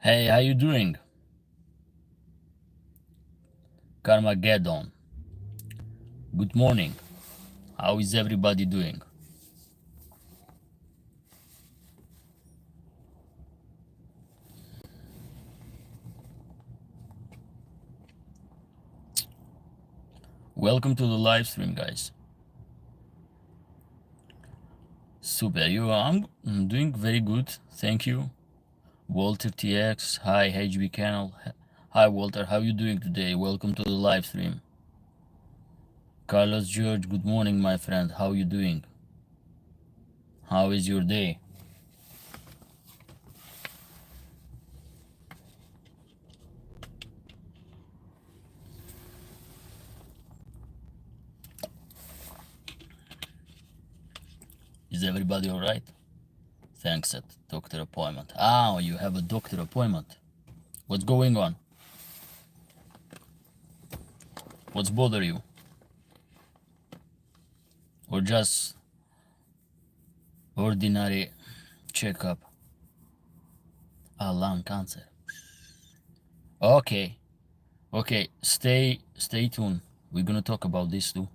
Hey, how you doing? Carmageddon. Good morning. How is everybody doing? Welcome to the live stream, guys. Super. I'm doing very good. Thank you. Walter TX. Hi, HB Canal. Hi, Walter. How you doing today? Welcome to the live stream. Carlos George. Good morning, my friend. How you doing? How is your day? Is everybody all right? Thanks at doctor appointment. Ah, you have a doctor appointment. What's going on? What's bother you? Or just ordinary checkup? Lung cancer. Okay, okay. Stay tuned. We're gonna talk about this too.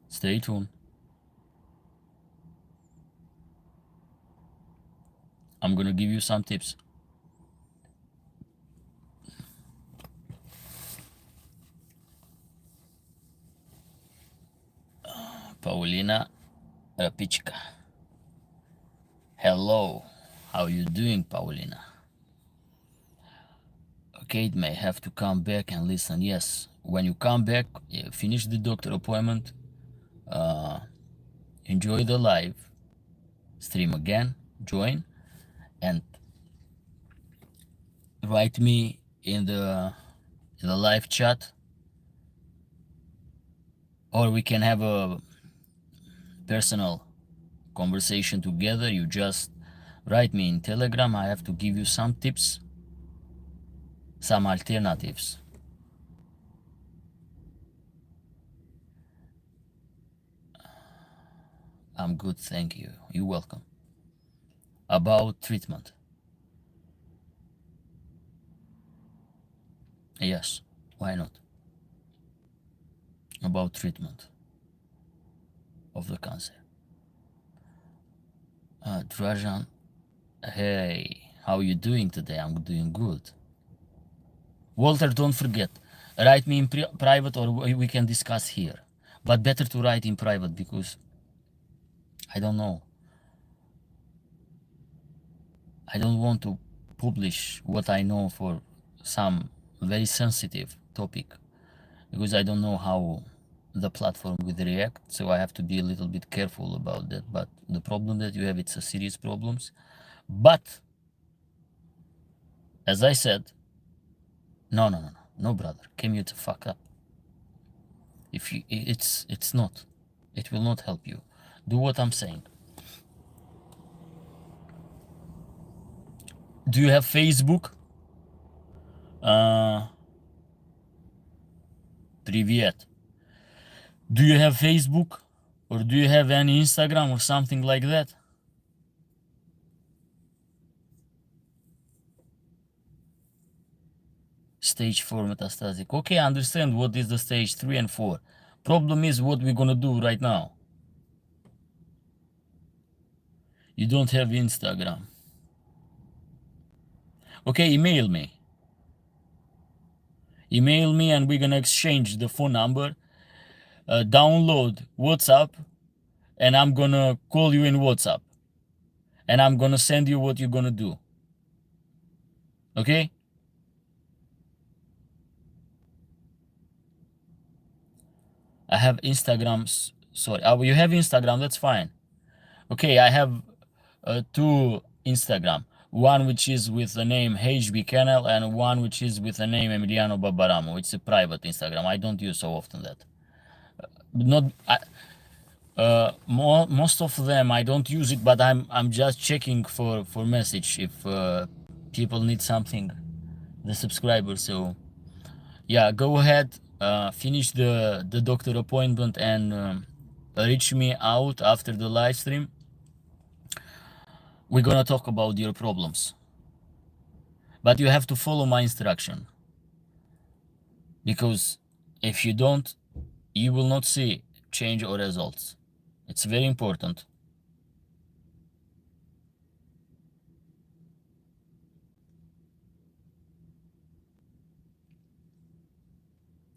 Stay tuned. I'm gonna give you some tips. Paulina Rapichka. Hello. How you doing, Paulina? Okay, it may have to come back and listen. Yes, when you come back, finish the doctor appointment. Enjoy the live stream again. Join and write me in the live chat, or we can have a personal conversation together. You just write me in Telegram. I have to give you some tips, some alternatives. I'm good, thank you. You're welcome. About treatment. Yes, why not? About treatment of the cancer. Drajan, hey, how you doing today? I'm doing good. Walter, don't forget, write me in private, or we can discuss here. But better to write in private, because I don't know. I don't want to publish what I know for some very sensitive topic, because I don't know how the platform will react, so I have to be a little bit careful about that. But the problem that you have, it's a serious problems. But as I said, no, brother, can you to fuck up? If you, it's not, it will not help you. Do what I'm saying. Do you have Facebook? Привет. Do you have Facebook? Or do you have any Instagram or something like that? Stage 4 metastatic. Okay, I understand what is the stage 3 and 4. Problem is what we're gonna do right now. You don't have Instagram. Okay, email me. Email me and we're gonna exchange the phone number. Download WhatsApp and I'm gonna call you in WhatsApp. And I'm gonna send you what you're gonna do. Okay? I have Instagram. Sorry. Oh, you have Instagram. That's fine. Okay, I have two Instagram. One which is with the name HB Canal and one which is with the name Emiliano Babaramo. It's a private Instagram. I don't use so often that. Not most of them I don't use it, but I'm just checking for message if people need something, the subscribers. So yeah, go ahead, finish the doctor appointment and reach me out after the live stream. we're gonna talk about your problems. But you have to follow my instruction. Because if you don't, you will not see change or results. It's very important.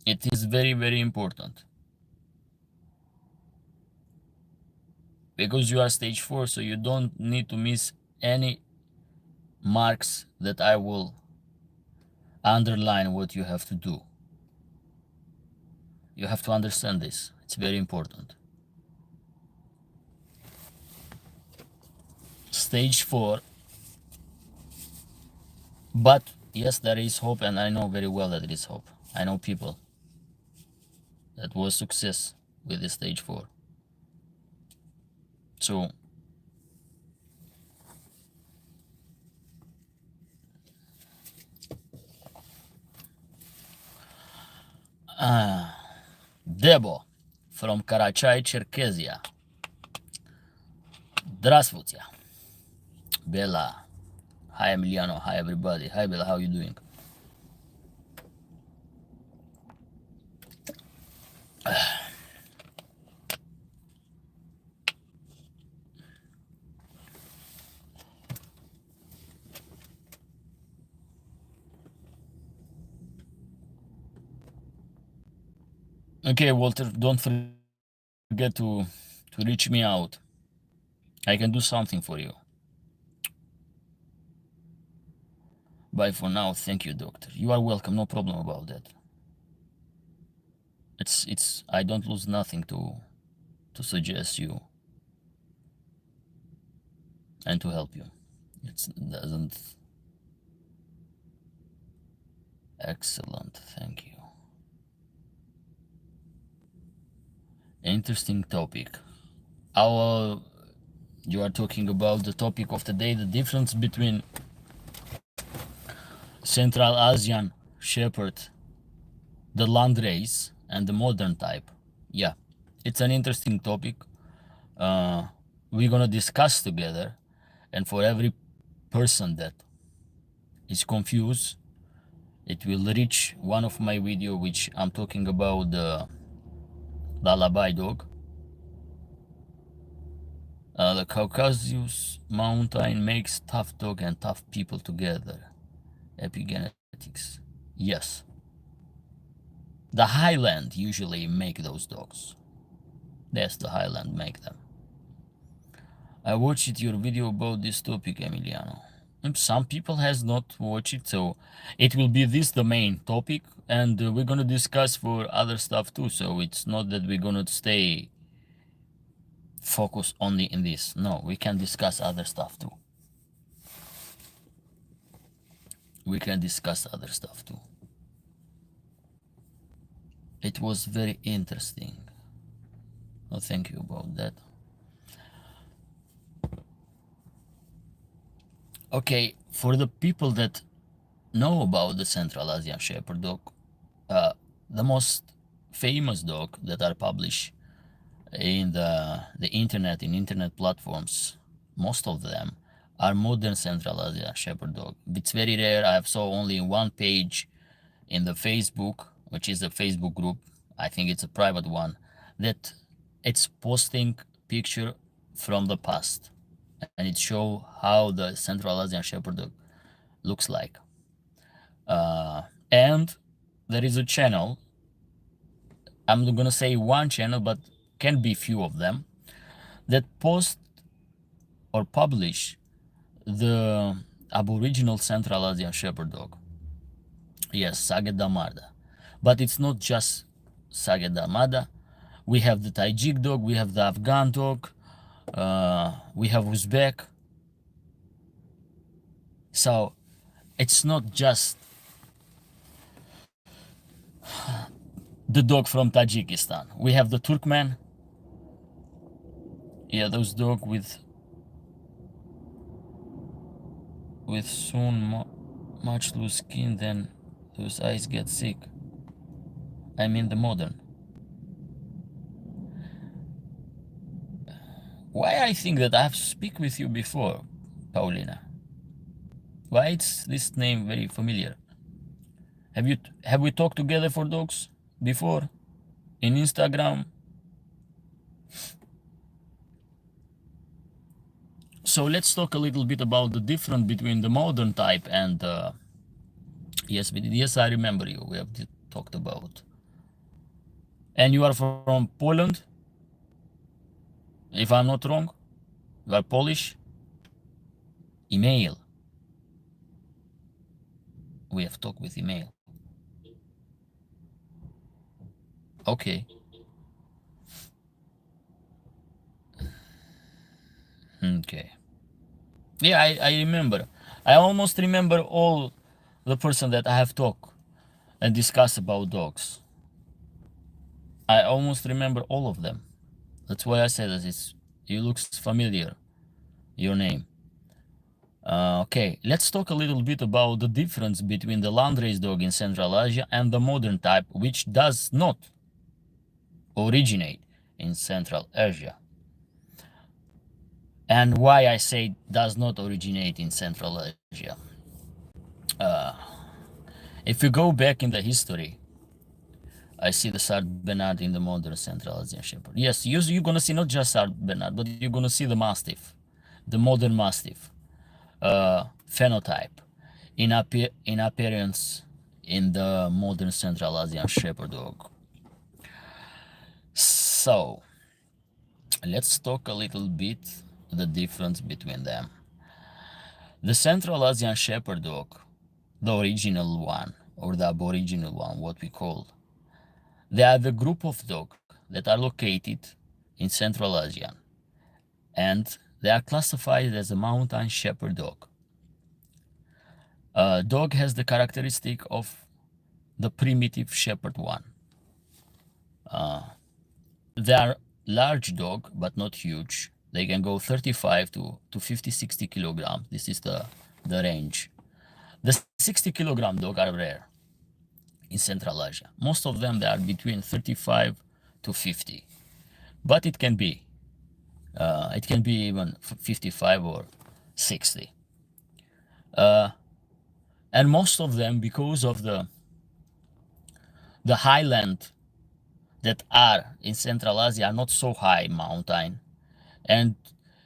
It is very, very important. Because you are stage 4, so you don't need to miss any marks that I will underline what you have to do. You have to understand this. It's very important. Stage 4. But yes, there is hope, and I know very well that there is hope. I know people that was success with the stage 4. So Debo from Karachay, Cherkezia. Здравствуйте. Bella. Hi Emiliano. Hi everybody. Hi Bella, how you doing? Okay, Walter, don't forget to reach me out. I can do something for you. Bye for now. Thank you, doctor. You are welcome. No problem about that. It's I don't lose nothing to suggest you and to help you. It doesn't. Excellent. Thank you. Interesting topic. You are talking about the topic of the day, the difference between Central Asian Shepherd, the Landrace, and the modern type. Yeah, it's an interesting topic. We're gonna discuss together, and for every person that is confused, it will reach one of my video which I'm talking about the lullaby dog. The Caucasus mountain makes tough dog and tough people together. Epigenetics. Yes. The highland usually make those dogs. Yes, the highland make them. I watched your video about this topic, Emiliano. Some people has not watched it, so it will be this the main topic, and we're gonna discuss for other stuff too. So it's not that we're gonna stay focused only in this. No, we can discuss other stuff too. We can discuss other stuff too. It was very interesting. Oh, thank you about that. Okay, for the people that know about the Central Asian Shepherd dog, the most famous dog that are published in the internet, in internet platforms, most of them are modern Central Asian Shepherd dog. It's very rare. I have saw only one page in the Facebook, which is a Facebook group. I think it's a private one, that it's posting picture from the past, and it show how the Central Asian Shepherd dog looks like. And there is a channel, I'm not gonna say one channel, but can be few of them, that post or publish the Aboriginal Central Asian Shepherd dog. Yes, Sagedamada. But it's not just Sagedamada. We have the Tajik dog, we have the Afghan dog, we have Uzbek. So it's not just the dog from Tajikistan. We have the Turkmen. Yeah, those dog with soon much loose skin, then those eyes get sick. I mean the modern. Why I think that I have speak with you before. Paulina. Why is this name very familiar? Have we talked together for dogs before in Instagram? So let's talk a little bit about the difference between the modern type and yes, we did. Yes, I remember you. We have talked about. And you are from Poland, if I'm not wrong. You are Polish. Email. We have talked with email. Okay. Okay. Yeah, I remember. I almost remember all the person that I have talked and discussed about dogs. I almost remember all of them. That's why I said that it looks familiar, your name. Okay, let's talk a little bit about the difference between the Landrace dog in Central Asia and the modern type, which does not originate in Central Asia. And why I say does not originate in Central Asia. If you go back in the history, I see the Saint Bernard in the modern Central Asian Shepherd. Yes, you're gonna see not just Saint Bernard, but you're gonna see the Mastiff, the modern Mastiff phenotype in appearance in the modern Central Asian Shepherd dog. So let's talk a little bit the difference between them. The Central Asian Shepherd dog, the original one or the aboriginal one, what we call, they are the group of dogs that are located in Central Asia, and they are classified as a mountain shepherd dog. A dog has the characteristic of the primitive shepherd one. They are large dog, but not huge. They can go 35 to 50, 60 kilogram. This is the range. The 60 kilogram dog are rare in Central Asia. Most of them, they are between 35 to 50, but it can be even 55 or 60. And most of them, because of the highland that are in Central Asia, are not so high mountain, and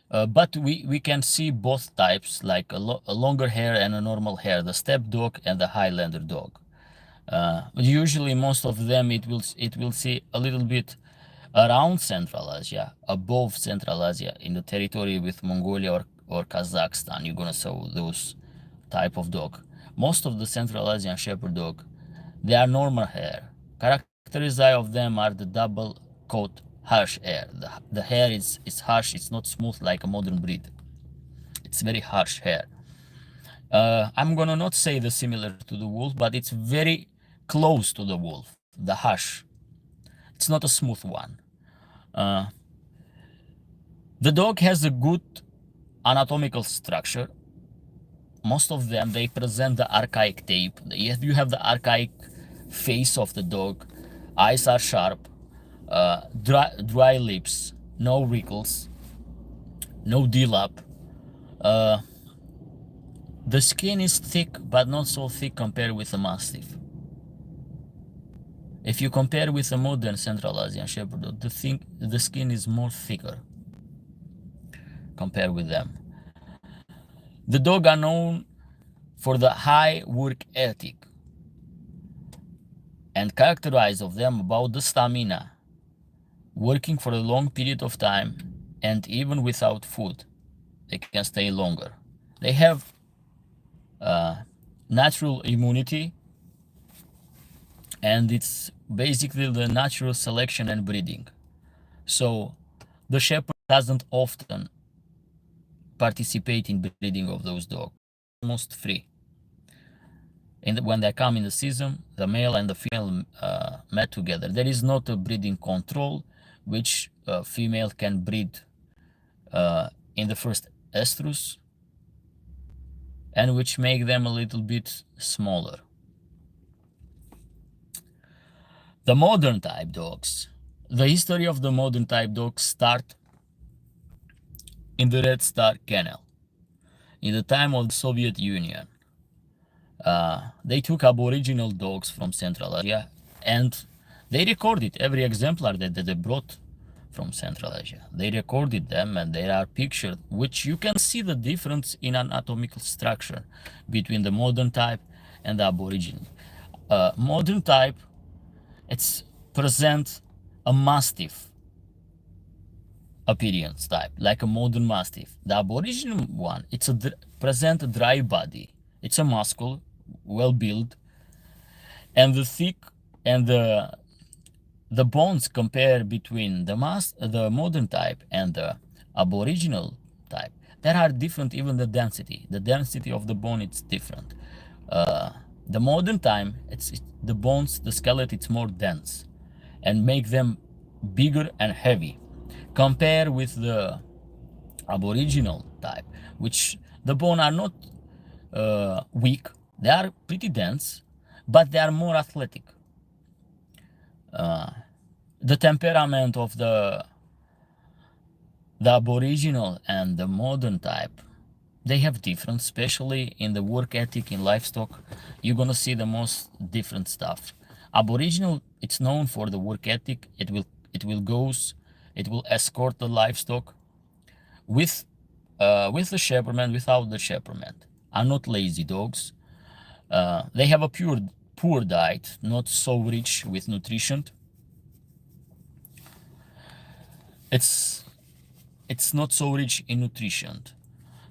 but we can see both types, like a longer hair and a normal hair, the steppe dog and the Highlander dog. Usually, most of them it will see a little bit around Central Asia, above Central Asia, in the territory with Mongolia or Kazakhstan. You're gonna see those type of dog. Most of the Central Asian Shepherd dog, they are normal hair. Characteristic of them are the double coat harsh hair. The hair is harsh. It's not smooth like a modern breed. It's very harsh hair. I'm gonna not say the similar to the wolf, but it's very close to the wolf. The harsh. It's not a smooth one. The dog has a good anatomical structure. Most of them, they present the archaic tape. You have the archaic face of the dog. Eyes are sharp, dry lips, no wrinkles, no D-lap. The skin is thick, but not so thick compared with a Mastiff. If you compare with a modern Central Asian Shepherd dog, the skin is more thicker compared with them. The dog are known for the high work ethic and characterize of them about the stamina, working for a long period of time, and even without food, they can stay longer. They have natural immunity, and it's basically the natural selection and breeding. So the shepherd doesn't often participate in breeding of those dogs, almost free. When they come in the season, the male and the female met together. There is not a breeding control, which female can breed in the first estrus, and which make them a little bit smaller. The modern type dogs. The history of the modern type dogs start in the Red Star Canal. In the time of the Soviet Union, they took Aboriginal dogs from Central Asia and they recorded every exemplar that they brought from Central Asia. They recorded them and they are pictured, which you can see the difference in anatomical structure between the modern type and the Aboriginal. Modern type, it's present a mastiff appearance type, like a modern mastiff. The Aboriginal one, it's a present a dry body. It's a muscle, well built, and the thick and the bones compare between the modern type and the Aboriginal type. There are different, even the density. The density of the bone it's different. The modern time, the bones, the skeleton, it's more dense, and make them bigger and heavy. Compare with the Aboriginal type, which the bone are not weak. They are pretty dense, but they are more athletic. The temperament of the Aboriginal and the modern type, they have different, especially in the work ethic in livestock. You're gonna see the most different stuff. Aboriginal, it's known for the work ethic. It will escort the livestock with the shepherdman, without the shepherdman. Are not lazy dogs. They have a poor diet, not so rich with nutrition. It's not so rich in nutrition,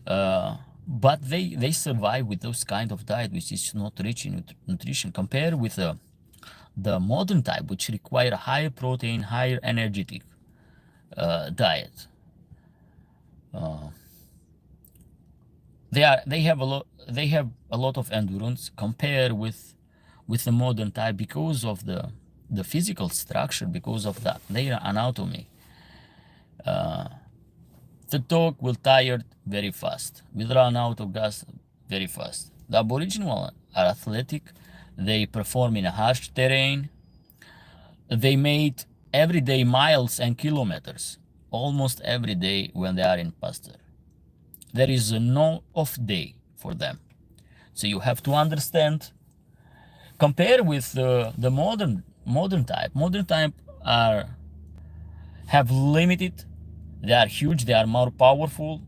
but they survive with those kind of diet which is not rich in nutrition. Compared with the modern type, which require higher protein, higher energetic diet. They have a lot of endurance compared with the modern type because of the physical structure, because of their anatomy. The dog will tire very fast, will run out of gas very fast. The Aboriginal are athletic, they perform in a harsh terrain, they made everyday miles and kilometers, almost every day when they are in pasture. There is no off day for them. So you have to understand, compare with the modern type. Modern type have limited, they are huge, they are more powerful.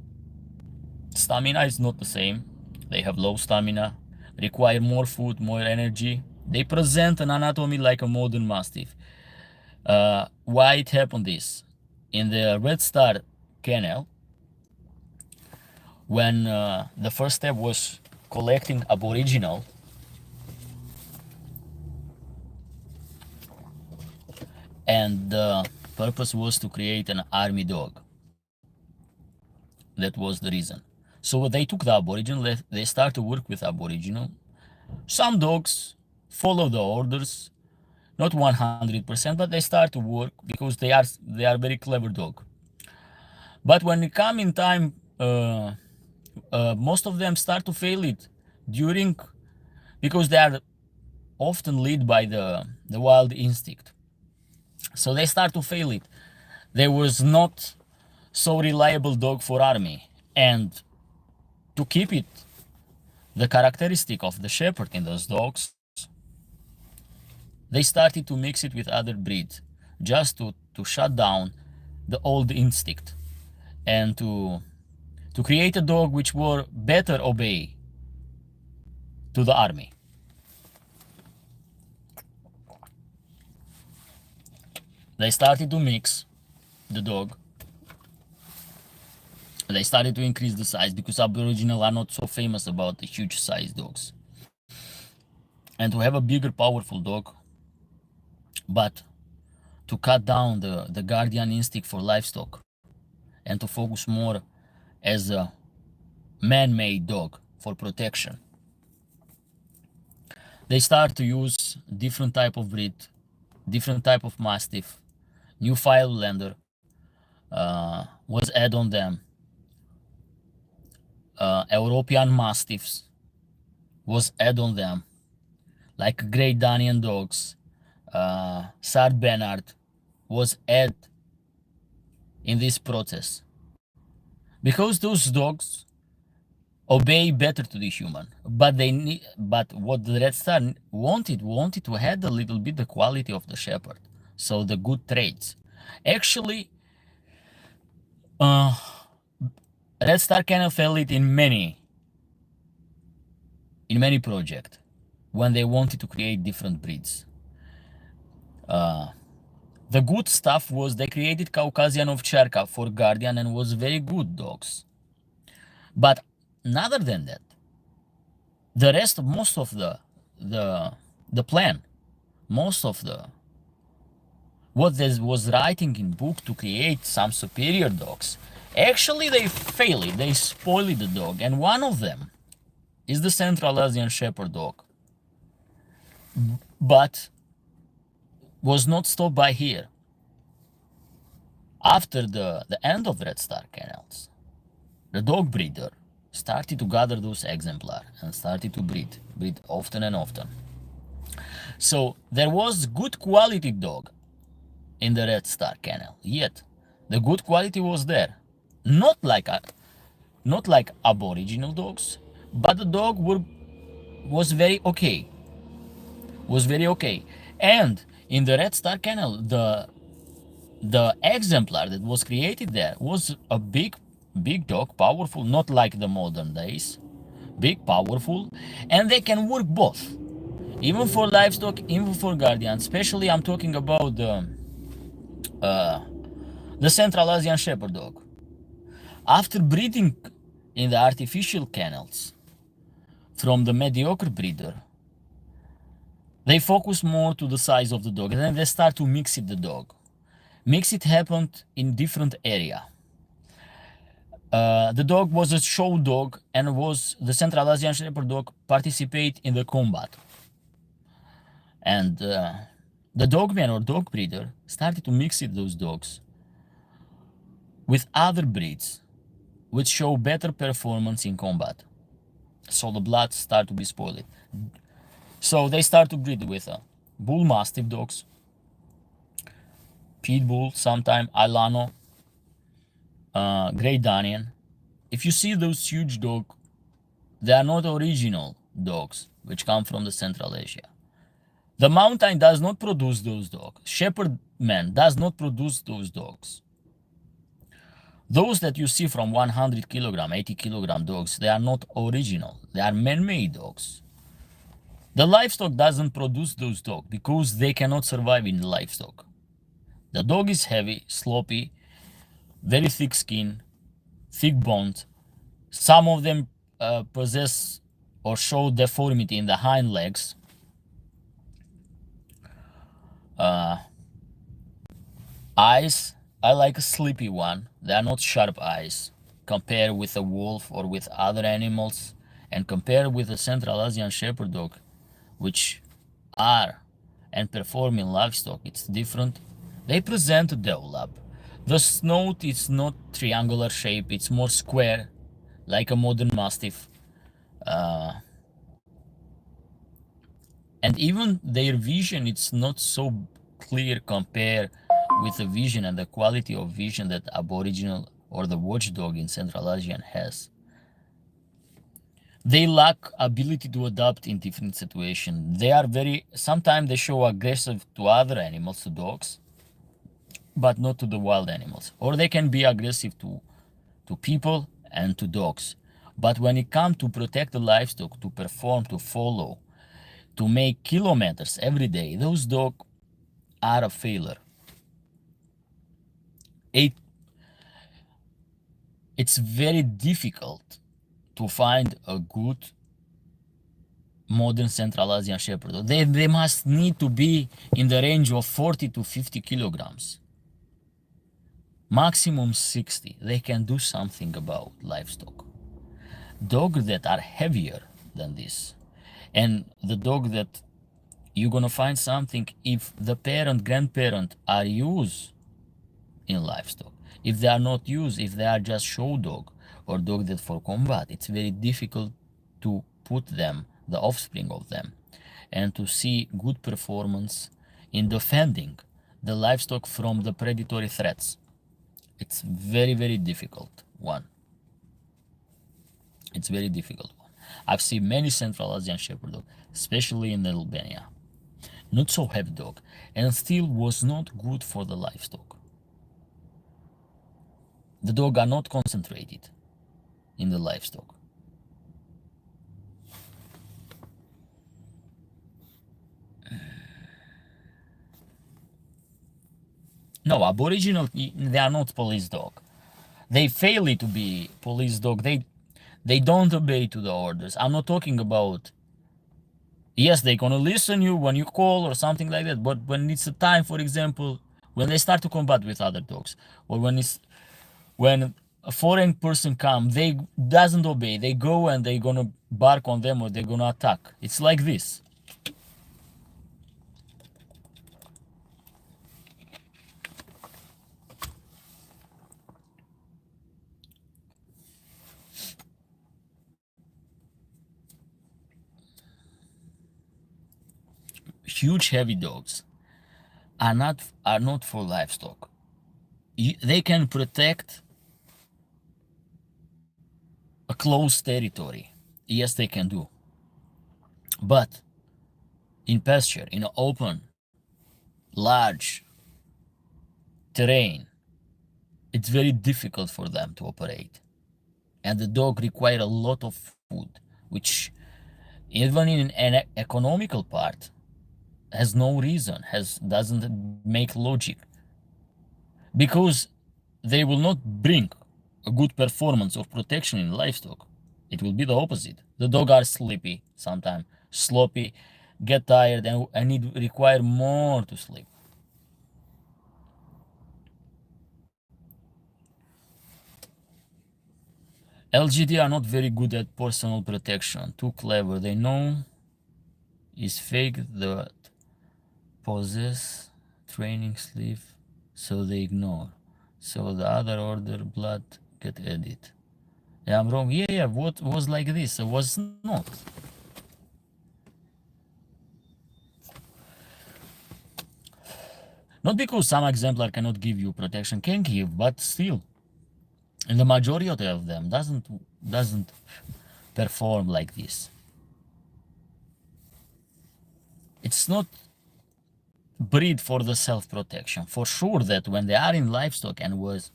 Stamina is not the same. They have low stamina, require more food, more energy. They present an anatomy like a modern mastiff. Why it happened this? In the Red Star Canal, when the first step was collecting Aboriginal, and the purpose was to create an army dog. That was the reason. So they took the Aboriginal, they started to work with Aboriginal. Some dogs follow the orders, not 100%, but they start to work because they are very clever dog. But when it come in time, most of them start to fail it because they are often led by the wild instinct. So they start to fail it. There was not so reliable dog for army, and to keep it the characteristic of the shepherd in those dogs, they started to mix it with other breeds just to shut down the old instinct and to create a dog which will better obey to the army. They started to mix the dog. They started to increase the size because Aboriginal are not so famous about the huge size dogs. And to have a bigger, powerful dog, but to cut down the guardian instinct for livestock and to focus more as a man-made dog for protection. They start to use different type of breed, different type of mastiff. New Filelander was added on them. European mastiffs was added on them, like Great Danian dogs. Sard Bernard was added in this process because those dogs obey better to the human. But what the Red Star wanted to add a little bit the quality of the shepherd, so the good traits. Actually, Red Star Kennel failed in many projects when they wanted to create different breeds. The good stuff was they created Caucasian Ovcharka for Guardian and was very good dogs. But other than that, the rest, most of the plan, most of the what they was writing in book to create some superior dogs, actually they failed. They spoiled the dog, and one of them is the Central Asian Shepherd dog. But was not stopped by here. After the end of Red Star Kennels, the dog breeder started to gather those exemplars and started to breed often and often. So there was good quality dog in the Red Star Kennel, yet the good quality was there. Not like aboriginal dogs, but the dog was very okay. Was very okay. And in the Red Star Kennel, the exemplar that was created there was a big dog, powerful, not like the modern days, big, powerful, and they can work both, even for livestock, even for guardian. Especially I'm talking about the Central Asian Shepherd dog. After breeding in the artificial kennels from the mediocre breeder, they focus more to the size of the dog, and then they start to mix it the dog. Mix it happened in different area. The dog was a show dog and was the Central Asian Shepherd dog participate in the combat. And the dogman or dog breeder started to mix it those dogs with other breeds which show better performance in combat. So the blood start to be spoiled. So they start to breed with bull mastiff dogs, pit bull, sometime Alano, Great Danian. If you see those huge dogs, they are not original dogs which come from the Central Asia. The mountain does not produce those dogs. Shepherd man does not produce those dogs. Those that you see from 100 kilogram, 80 kilogram dogs, they are not original. They are man-made dogs. The livestock doesn't produce those dogs because they cannot survive in the livestock. The dog is heavy, sloppy, very thick skin, thick bones. Some of them possess or show deformity in the hind legs. Eyes, I like a sleepy one. They are not sharp eyes. Compare with a wolf or with other animals, and compare with a Central Asian Shepherd dog, which are and perform in livestock, it's different. They present a develop. The snout is not triangular shape, it's more square, like a modern mastiff. And even their vision, it's not so clear compared with the vision and the quality of vision that Aboriginal or the watchdog in Central Asian has. They lack ability to adapt in different situations. They are sometimes they show aggressive to other animals, to dogs, but not to the wild animals. Or they can be aggressive to people and to dogs. But when it comes to protect the livestock, to perform, to follow, to make kilometers every day, those dogs are a failure. It's very difficult to find a good modern Central Asian Shepherd. They must need to be in the range of 40 to 50 kilograms. Maximum 60. They can do something about livestock. Dogs that are heavier than this, and the dog that you're gonna find something if the parent, grandparent are used in livestock. If they are not used, if they are just show dog or dog that for combat, it's very difficult to put them, the offspring of them, and to see good performance in defending the livestock from the predatory threats. It's very, very difficult one. It's very difficult one. I've seen many Central Asian Shepherd dog, especially in Albania. Not so heavy dog, and still was not good for the livestock. The dog are not concentrated in the livestock. No, Aboriginal, they are not police dog. They fail to be police dog. They don't obey to the orders. I'm not talking about, yes, they're gonna listen you when you call or something like that, but when it's a time, for example, when they start to combat with other dogs, or when a foreign person come, they doesn't obey. They go and they gonna bark on them or they're gonna attack. It's like this. Huge heavy dogs are not for livestock. They can protect a closed territory. Yes, they can do. But in pasture, in an open, large terrain, it's very difficult for them to operate. And the dog require a lot of food, which even in an economical part has no reason, doesn't make logic. Because they will not bring a good performance of protection in livestock. It will be the opposite. The dog are sleepy sometimes, sloppy, get tired, and need require more to sleep. LGD are not very good at personal protection. Too clever. They know is fake that possess training sleep, so they ignore. So the other order blood get added. Yeah, I'm wrong. Yeah, what was like this? It was not. Not because some exemplar cannot give you protection, can give, but still, and the majority of them doesn't perform like this. It's not breed for the self-protection. For sure that when they are in livestock and was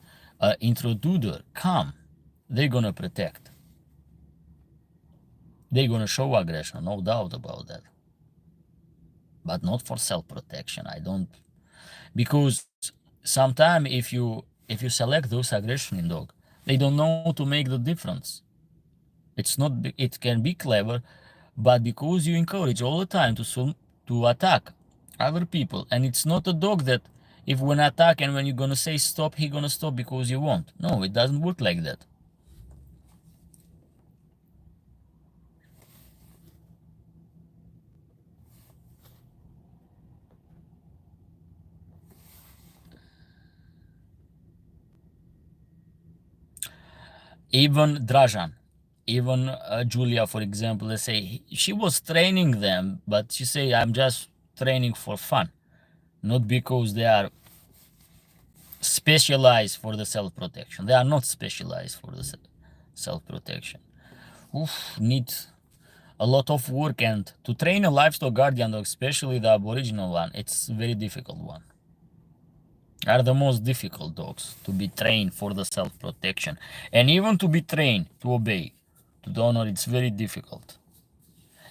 introducer come, they're gonna protect. They're gonna show aggression, no doubt about that. But not for self-protection. I don't, because sometimes if you select those aggression in dog, they don't know to make the difference. It's not. It can be clever, but because you encourage all the time to attack other people, and it's not a dog that if when attack and when you're gonna say stop, he gonna stop because you want. No, it doesn't work like that. Even Drajan, even Julia, for example, let's say she was training them, but she say I'm just training for fun, not because they are specialized for the self-protection. They are not specialized for the self-protection. Need a lot of work, and to train a livestock guardian dog, especially the aboriginal one, it's a very difficult one. Are the most difficult dogs to be trained for the self-protection, and even to be trained to obey, to the honor, it's very difficult.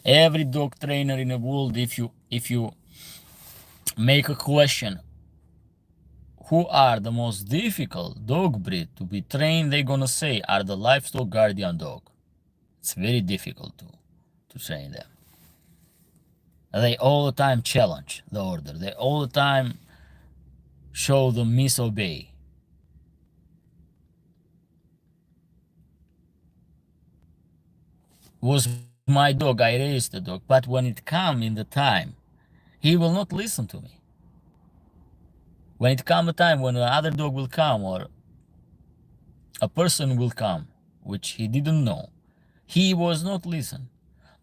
Every dog trainer in the world, if you make a question, who are the most difficult dog breed to be trained, they're gonna say are the livestock guardian dog. It's very difficult to train them. They all the time challenge the order. They all the time show the misobey. Was my dog, I raised the dog, but when it come in the time, he will not listen to me. When it come a time when another dog will come or a person will come, which he didn't know, he was not listen.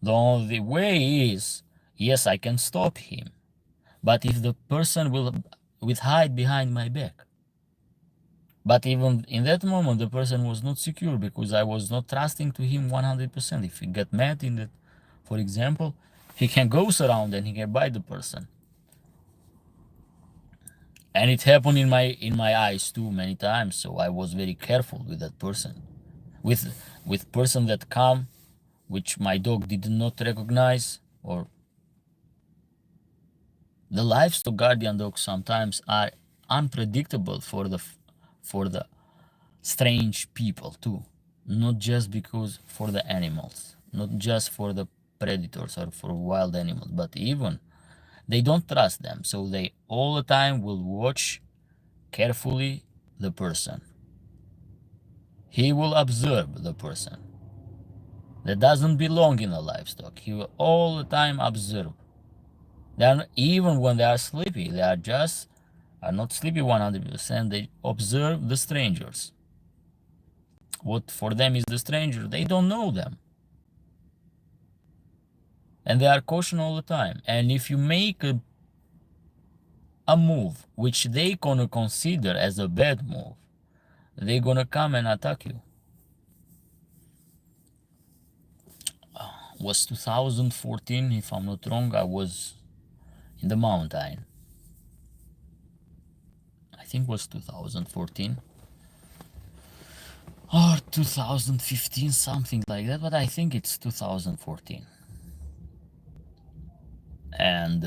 The only way is, yes, I can stop him, but if the person will hide behind my back, But even in that moment, the person was not secure because I was not trusting to him 100%. If he get mad in that, for example, he can go around and he can bite the person. And it happened in my eyes too many times. So I was very careful with that person, with person that come, which my dog did not recognize, or the livestock guardian dogs sometimes are unpredictable for the strange people too, not just because for the animals, not just for the predators or for wild animals, but even they don't trust them, so they all the time will watch carefully the person. He will observe the person that doesn't belong in the livestock. He will all the time observe. Then even when they are sleepy, they are not sleepy 100%. They observe the strangers. What for them is the stranger? They don't know them. And they are cautioned all the time. And if you make a move which they gonna consider as a bad move, they gonna come and attack you. Was 2014, if I'm not wrong. I was in the mountain. I think it was 2014 or 2015, something like that, but I think it's 2014. And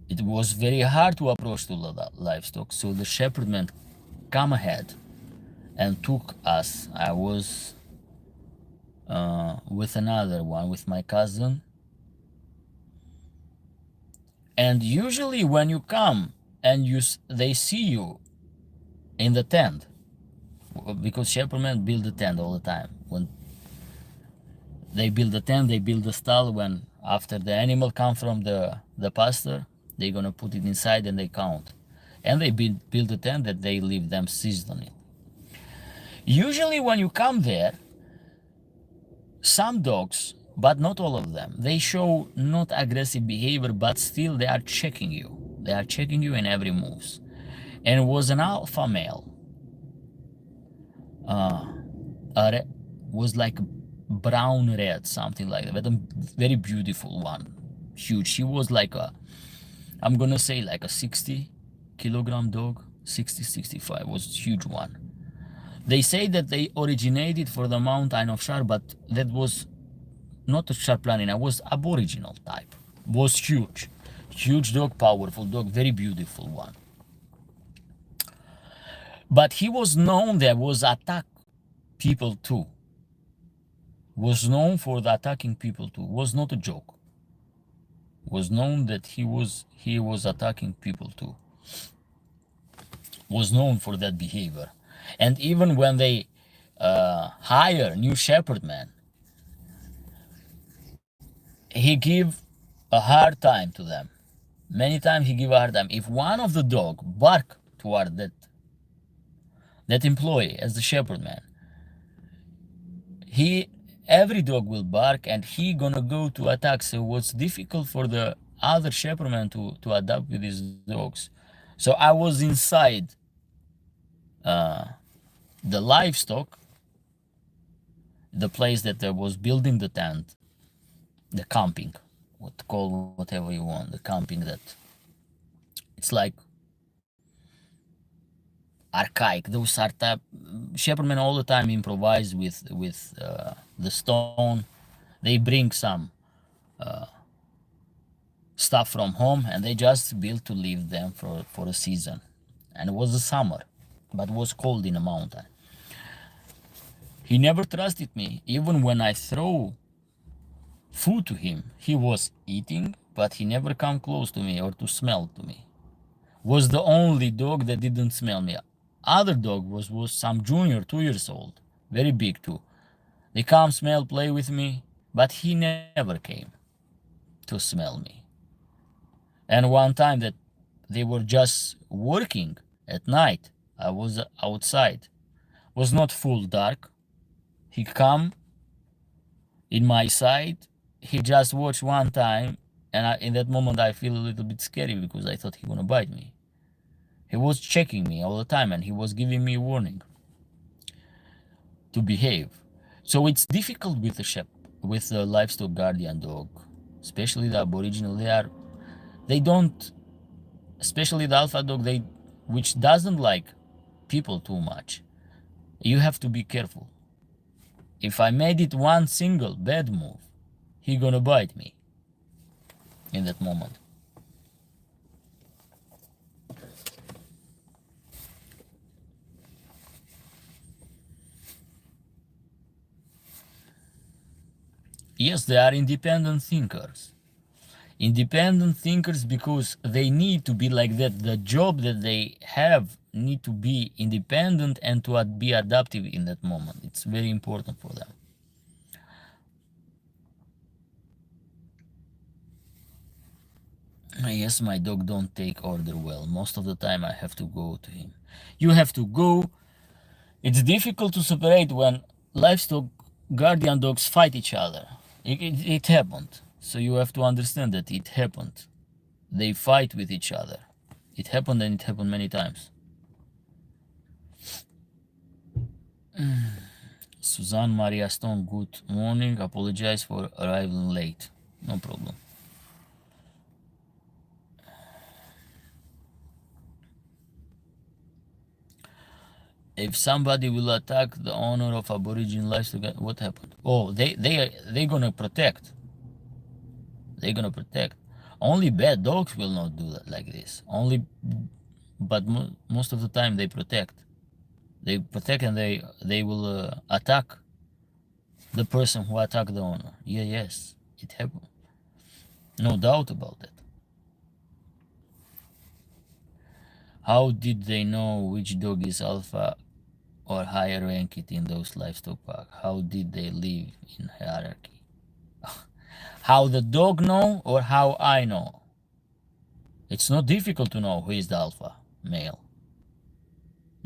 it was very hard to approach the livestock, so the shepherdman come ahead and took us. I was with another one, with my cousin. And usually when you come and they see you in the tent, because shepherdmen build the tent all the time. When they build the tent, they build the stall. When after the animal come from the pasture, they're gonna put it inside and they count. And they build the tent that they leave them seasonally. Usually when you come there, some dogs, but not all of them, they show not aggressive behavior, but still they are checking you. They are checking you in every moves. And it was an alpha male. Was like brown red, something like that, but a very beautiful one, huge. He was like I'm gonna say like a 60-kilogram dog, 60-65, was a huge one. They say that they originated for the mountain of Shar, but that was not a Sharplanina, was aboriginal type. Was huge dog, powerful dog, very beautiful one. But he was known there was attack people too. Was known for the attacking people too. Was not a joke. Was known that he was attacking people too. Was known for that behavior. And even when they hire new shepherdman, he give a hard time to them. Many times he give a hard time. If one of the dog bark toward that employee as the shepherdman, every dog will bark and he gonna go to attack. So what's difficult for the other shepherdman to adapt with his dogs. So I was inside the livestock, the place that I was building the tent, the camping, call whatever you want, the camping, that it's like archaic. Those are shepherdmen all the time improvise with the stone. They bring some stuff from home and they just build to leave them for a season. And it was the summer, but it was cold in the mountain. He never trusted me. Even when I throw food to him, he was eating, but he never come close to me or to smell to me. Was the only dog that didn't smell me. Other dog was some junior, 2 years old, very big too. They come, smell, play with me, but he never came to smell me. And one time that they were just working at night, I was outside. Was not full dark. He come in my side. He just watched one time, and in that moment I feel a little bit scary because I thought he gonna bite me. He was checking me all the time and he was giving me warning to behave. So it's difficult with with the livestock guardian dog, especially the Aboriginal. They don't, especially the alpha dog, which doesn't like people too much. You have to be careful. If I made it one single bad move, he gonna bite me in that moment. Yes, they are independent thinkers. Independent thinkers because they need to be like that. The job that they have need to be independent and to be adaptive in that moment. It's very important for them. Yes, my dog don't take order well. Most of the time I have to go to him. You have to go. It's difficult to separate when livestock guardian dogs fight each other. It happened. So you have to understand that it happened. They fight with each other. It happened and it happened many times. Suzanne Maria Stone, good morning. Apologize for arriving late. No problem. If somebody will attack the owner of Aboriginal livestock, what happened? Oh, they gonna protect. They're gonna protect. Only bad dogs will not do that like this. But most of the time they protect. They protect and they will attack the person who attacked the owner. Yeah, yes, it happened. No doubt about that. How did they know which dog is alpha or higher ranked in those livestock pack? How did they live in hierarchy? How the dog know or how I know? It's not difficult to know who is the alpha male.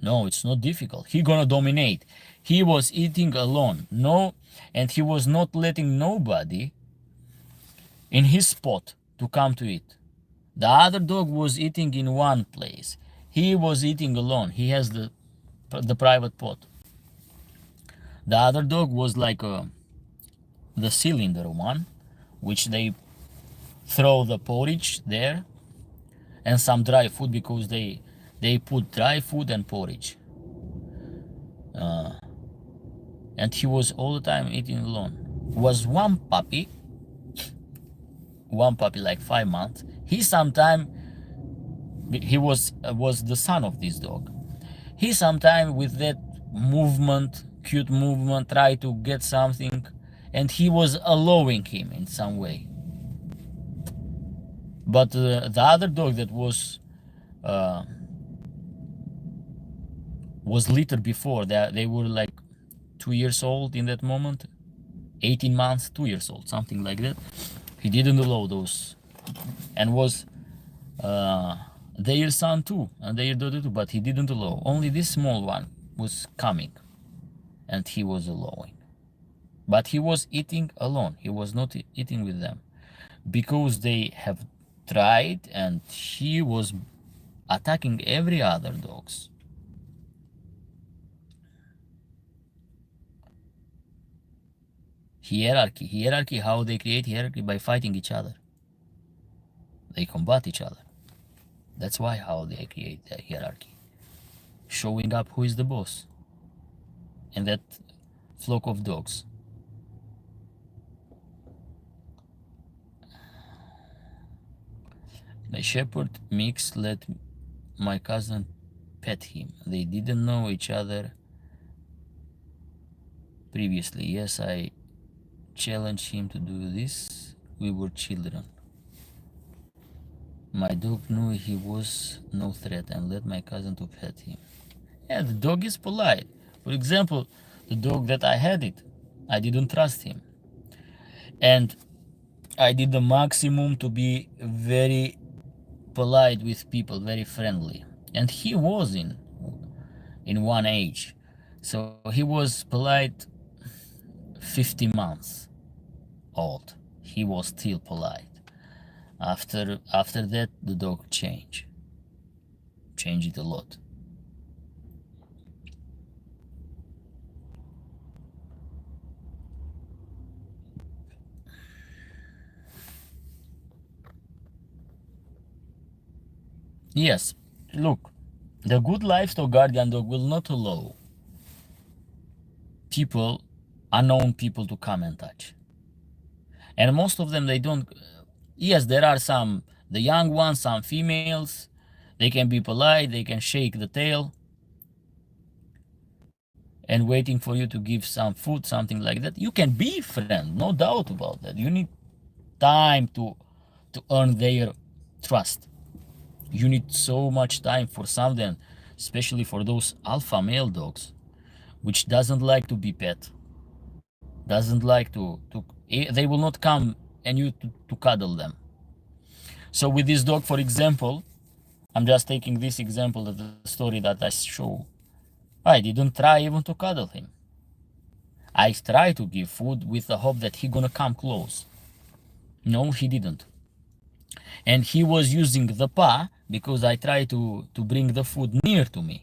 No, it's not difficult. He gonna dominate. He was eating alone. No, and he was not letting nobody in his spot to come to eat. The other dog was eating in one place. He was eating alone. He has the private pot. The other dog was like the cylinder one, which they throw the porridge there and some dry food because they put dry food and porridge. And he was all the time eating alone. Was one puppy like 5 months. He was the son of this dog. He sometime with that movement, cute movement, try to get something, and he was allowing him in some way. But the other dog that was little before that, they were like 2 years old in that moment, 18 months, 2 years old, something like that. He didn't allow those, and was their son too, and their daughter too, but he didn't allow. Only this small one was coming, and he was allowing. But he was eating alone. He was not eating with them, because they have tried, and he was attacking every other dogs. Hierarchy, how they create hierarchy? By fighting each other. They combat each other. That's why how they create the hierarchy. Showing up who is the boss in that flock of dogs. The shepherd mix let my cousin pet him. They didn't know each other previously. Yes, I challenged him to do this. We were children. My dog knew he was no threat and let my cousin to pet him. Yeah, the dog is polite. For example, the dog that I had I didn't trust him. And I did the maximum to be very polite with people, very friendly. And he was in one age. So he was polite 50 months old. He was still polite. After that, the dog changed. change it a lot. Yes, look, the good livestock guardian dog will not allow people, unknown people, to come and touch. And most of them, they don't. Yes, there are some, the young ones, some females, they can be polite, they can shake the tail and waiting for you to give some food, something like that. You can be friend, no doubt about that. You need time to earn their trust. You need so much time for something, especially for those alpha male dogs, which doesn't like to be pet, doesn't like they will not come and you to cuddle them. So with this dog, for example, I'm just taking this example of the story that I show. I didn't try even to cuddle him. I tried to give food with the hope that he gonna come close. No, he didn't. And he was using the paw because I tried to bring the food near to me.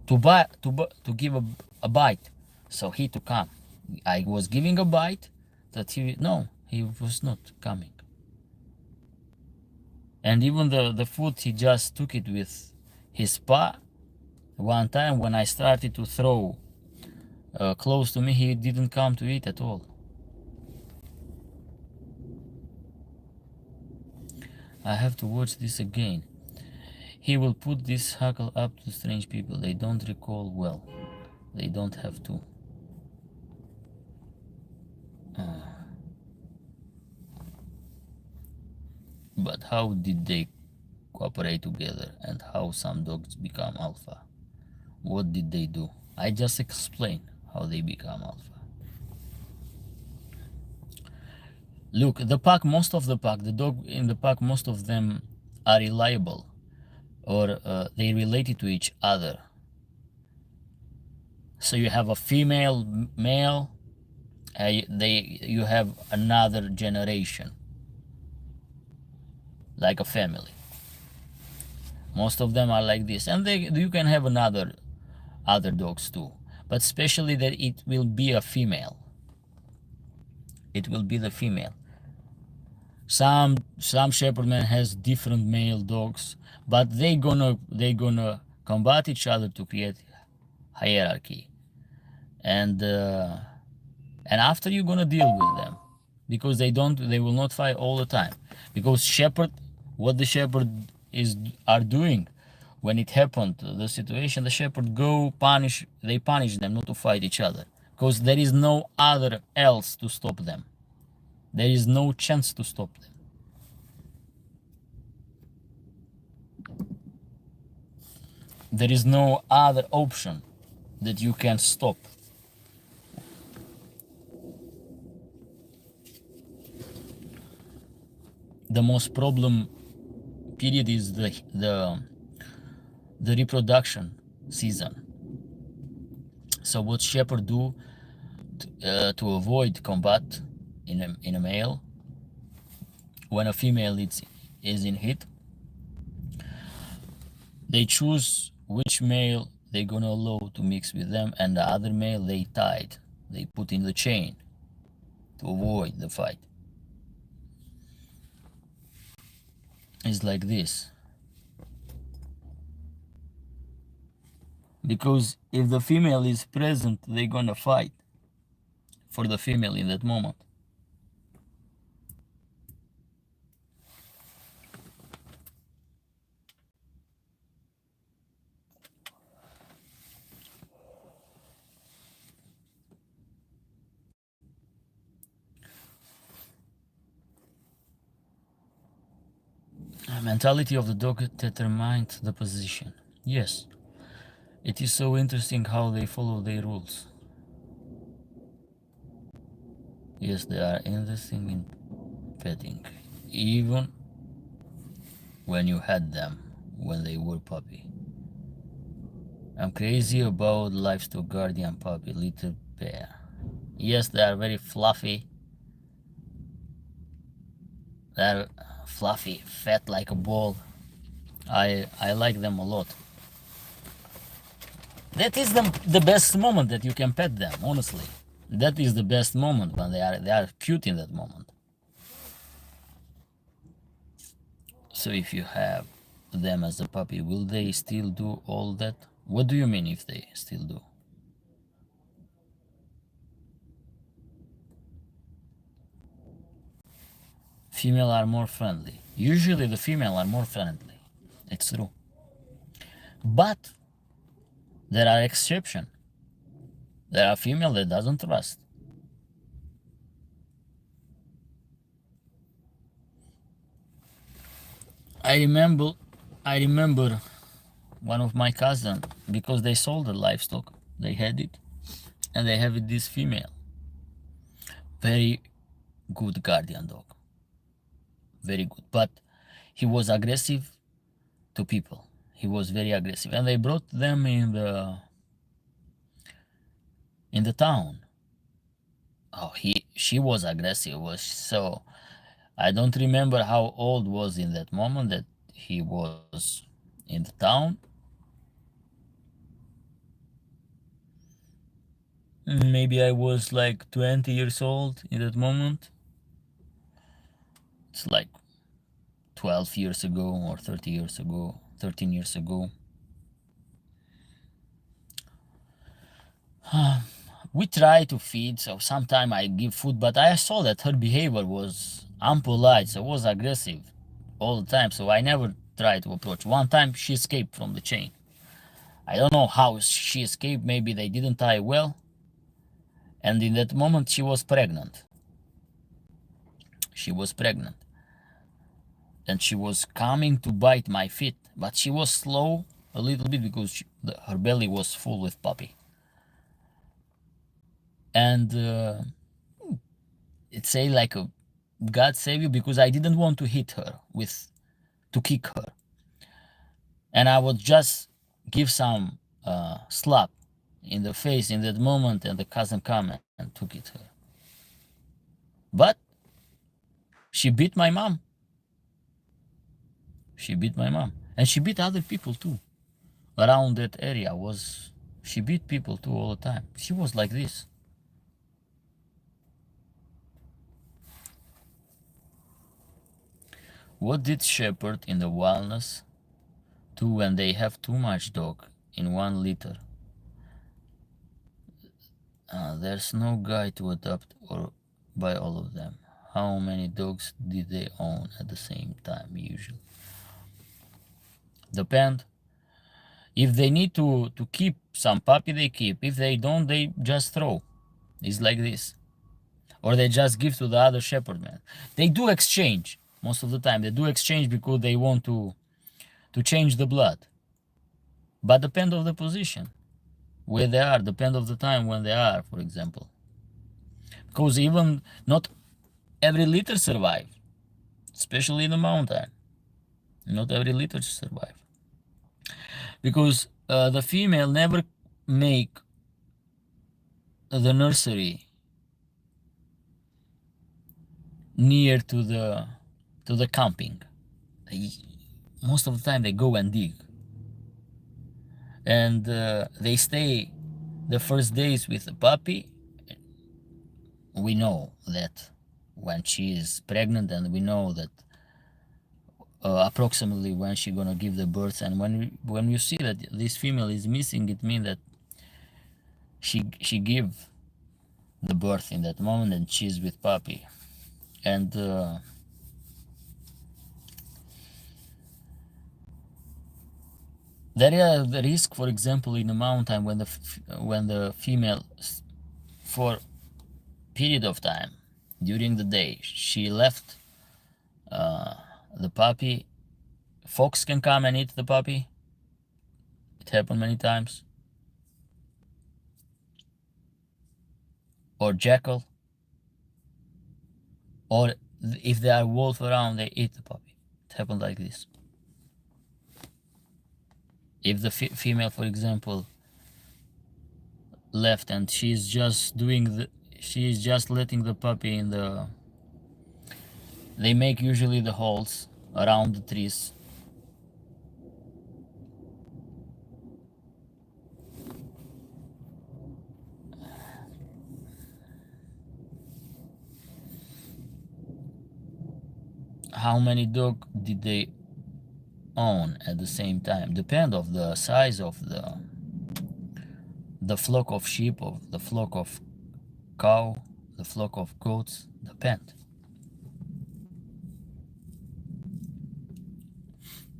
To give a bite. So he to come. I was giving a bite that he was not coming. And even the food, he just took it with his paw. One time when I started to throw close to me, he didn't come to eat at all. I have to watch this again. He will put this hackle up to strange people. They don't recall well. They don't have to. But how did they cooperate together and how some dogs become alpha? What did they do? I just explained how they become alpha. Look, the pack, most of the pack, the dog in the pack, most of them are reliable or they related to each other. So you have a female, male, you have another generation, like a family. Most of them are like this, and you can have other dogs too, but especially that it will be a female. It will be the female. Some shepherdman has different male dogs, but they gonna combat each other to create hierarchy, and after you're gonna deal with them because they will not fight all the time, because what the shepherd are doing when it happened, the situation, the shepherd they punish them not to fight each other because there is no other else to stop them. There is no chance to stop them. There is no other option that you can stop. The most problem period is the reproduction season. So what shepherd do to avoid combat in a male when a female is in heat, they choose which male they gonna allow to mix with them, and the other male they put in the chain to avoid the fight. It's like this. Because if the female is present, they're gonna fight for the female in that moment. Mentality of the dog determines the position. Yes, it is so interesting how they follow their rules. Yes, they are interesting in petting, even when you had them when they were puppy. I'm crazy about livestock guardian puppy, little bear. Yes, they are very fluffy. They're fluffy, fat like a ball. I like them a lot. That is the best moment that you can pet them, honestly. That is the best moment when they are cute in that moment. So if you have them as a puppy, will they still do all that? What do you mean if they still do? Female are more friendly. Usually the female are more friendly. It's true. But there are exceptions. There are female that doesn't trust. I remember one of my cousin, because they sold the livestock, they had it, and they have this female. Very good guardian dog. Very good. But he was aggressive to people. He was very aggressive. And they brought them in the town. Oh, she was aggressive. Was so I don't remember how old was in that moment that he was in the town. Maybe I was like 20 years old in that moment. It's like 12 years ago or 30 years ago, 13 years ago. We try to feed, so sometimes I give food, but I saw that her behavior was unpolite, so was aggressive all the time, so I never tried to approach. One time she escaped from the chain. I don't know how she escaped, maybe they didn't tie well, and in that moment she was pregnant. She was pregnant. And she was coming to bite my feet, but she was slow a little bit because her belly was full with puppy. And it say like a God save you, because I didn't want to hit her to kick her, and I would just give some slap in the face in that moment, and the cousin come and took it her. But she beat my mom. She beat my mom, and she beat other people too around that area. She beat people too all the time. She was like this. What did shepherd in the wilderness do when they have too much dog in one litter? There's no guide to adopt or buy all of them. How many dogs did they own at the same time usually? Depend. If they need to keep some puppy, they keep. If they don't, they just throw. It's like this. Or they just give to the other shepherd man. They do exchange most of the time. They do exchange because they want to change the blood. But depend of the position where they are, depend of the time when they are, for example. Because even not every litter survive, especially in the mountain. Not every litter survive. Because the female never make the nursery near to the camping. Most of the time they go and dig. And they stay the first days with the puppy. We know that when she is pregnant, and we know that approximately when she gonna give the birth. And when you see that this female is missing, it means that she give the birth in that moment, and she's with puppy. And there is the risk, for example, in the mountain when the female, for period of time during the day, she left the puppy. Fox can come and eat the puppy. It happened many times. Or jackal. Or if there are wolves around, they eat the puppy. It happened like this. If the female, for example, left and she's just letting the puppy in They make usually the holes around the trees. How many dog did they own at the same time? Depend of the size of the flock of sheep, of the flock of cow, the flock of goats. Depend.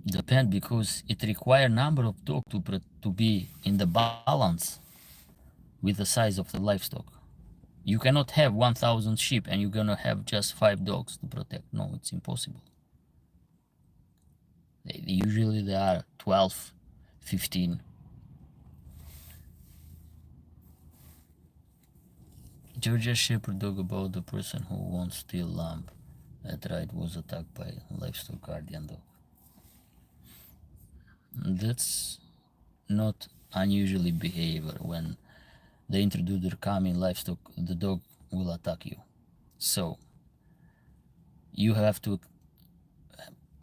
Depend because it require number of dog to be in the balance with the size of the livestock. You cannot have 1,000 sheep and you're gonna have just 5 dogs to protect. No, it's impossible. Usually there are 12, 15. Georgia Shepherd dog about the person who won't steal lamb at right was attacked by livestock guardian dog. That's not unusually behavior. When the intruder come in livestock, the dog will attack you. So you have to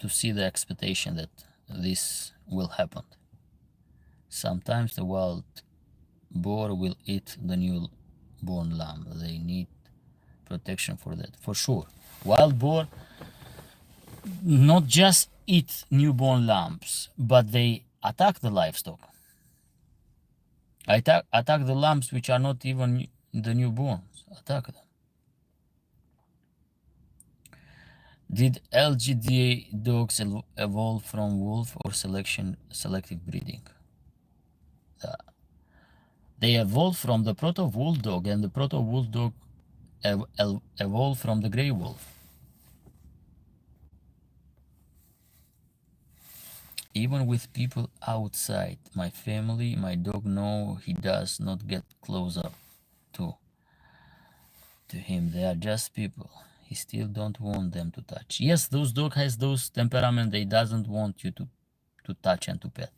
see the expectation that this will happen. Sometimes the wild boar will eat the newborn lamb. They need protection for that, for sure. Wild boar not just eat newborn lambs, but they attack the livestock. Attack the lambs which are not even the newborns. Attack them. Did LGDA dogs evolve from wolf or selective breeding? They evolved from the proto-wolf dog, and the proto-wolf dog evolved from the grey wolf. Even with people outside my family, my dog know he does not get closer to him. They are just people. He still don't want them to touch. Yes, those dog has those temperament. They doesn't want you to touch and to pet.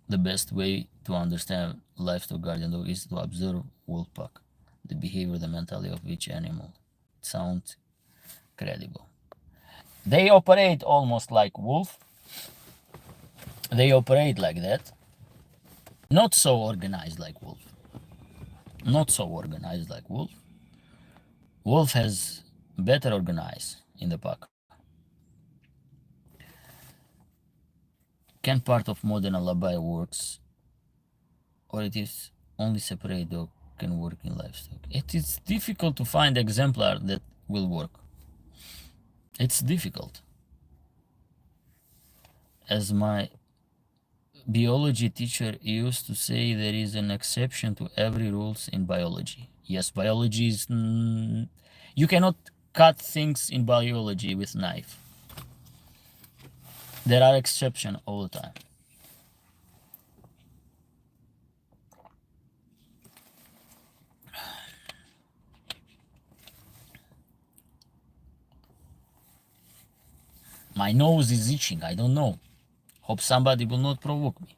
The best way to understand livestock guardian dog is to observe wolf pack, the behavior, the mentality of each animal. It sounds credible. They operate almost like wolf. They operate like that. Not so organized like wolf. Not so organized like wolf. Wolf has better organized in the pack. Can part of modern alibi works, or it is only separate dog can work in livestock? It is difficult to find exemplar that will work. It's difficult. As my biology teacher used to say, there is an exception to every rules in biology. Yes, biology is... you cannot cut things in biology with knife. There are exceptions all the time. My nose is itching, I don't know. Hope somebody will not provoke me.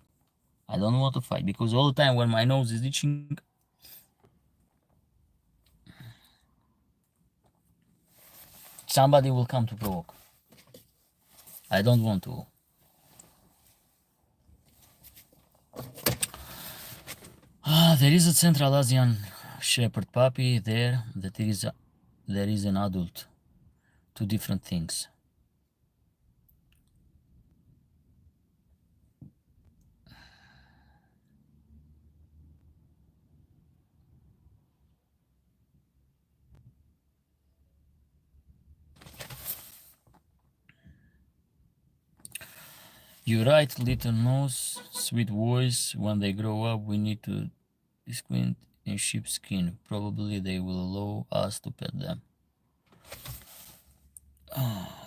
I don't want to fight, because all the time when my nose is itching, somebody will come to provoke. I don't want to. There is a Central Asian Shepherd puppy there. There is an adult. Two different things. You're right, little nose, sweet voice. When they grow up, we need to squint in sheepskin. Probably they will allow us to pet them.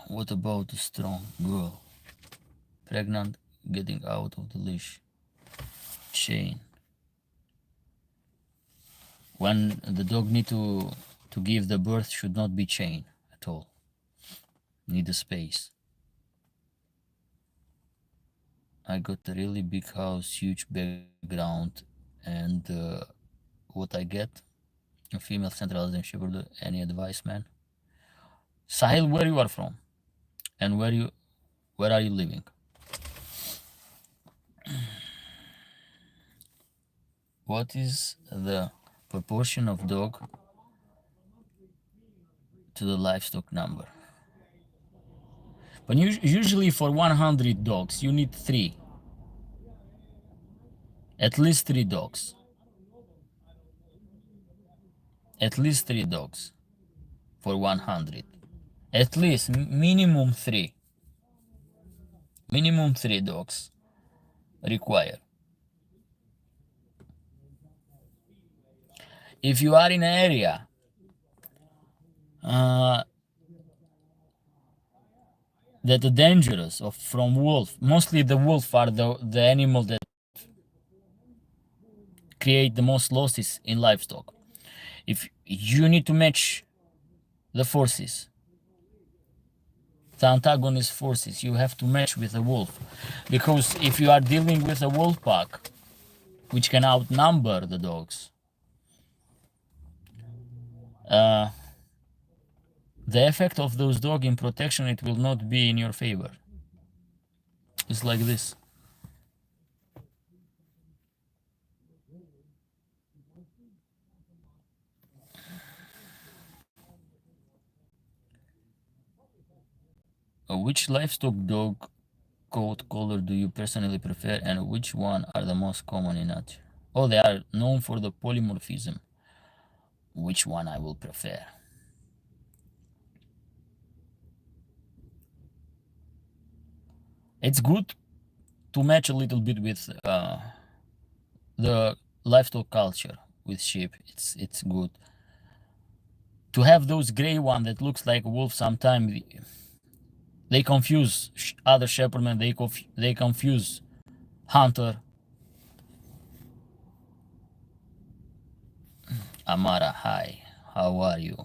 What about a strong girl? Pregnant, getting out of the leash. Chain. When the dog need to give the birth, should not be chain at all. Need a space. I got a really big house, huge background, and what I get? A female Central Asian Shepherd. Any advice, man? Sahil, where you are from, and where are you living? What is the proportion of dog to the livestock number? But usually for 100 dogs, you need three. At least three dogs. At least three dogs for 100. At least minimum three. Minimum three dogs required. If you are in an area that are dangerous or from wolf, mostly the wolf are the animal that create the most losses in livestock. If you need to match the forces, the antagonist forces, you have to match with a wolf, because if you are dealing with a wolf pack which can outnumber the dogs, the effect of those dogs in protection, it will not be in your favor. It's like this. Which livestock dog coat color do you personally prefer, and which one are the most common in nature? Oh, they are known for the polymorphism. Which one I will prefer? It's good to match a little bit with the livestock culture with sheep. It's good to have those gray one that looks like a wolf. Sometimes they confuse other shepherdmen. They confuse hunter. Amara, hi. How are you?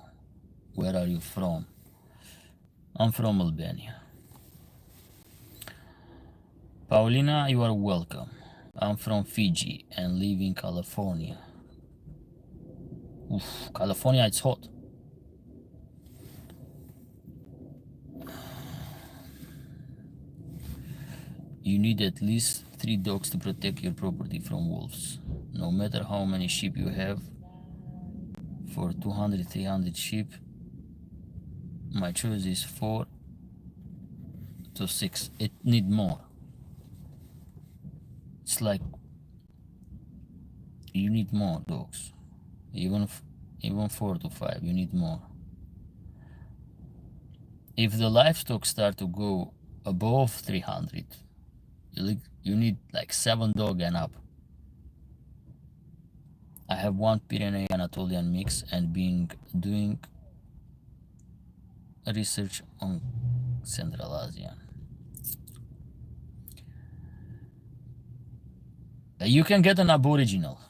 Where are you from? I'm from Albania. Paulina, you are welcome. I'm from Fiji and live in California. Oof, California, it's hot. You need at least 3 dogs to protect your property from wolves. No matter how many sheep you have, for 200, 300 sheep, my choice is 4 to 6. It need more. It's like you need more dogs. Even 4 to 5, you need more. If the livestock start to go above 300, you need like 7 dog and up. I have one Pyrenees Anatolian mix and doing research on Central Asia. You can get an aboriginal.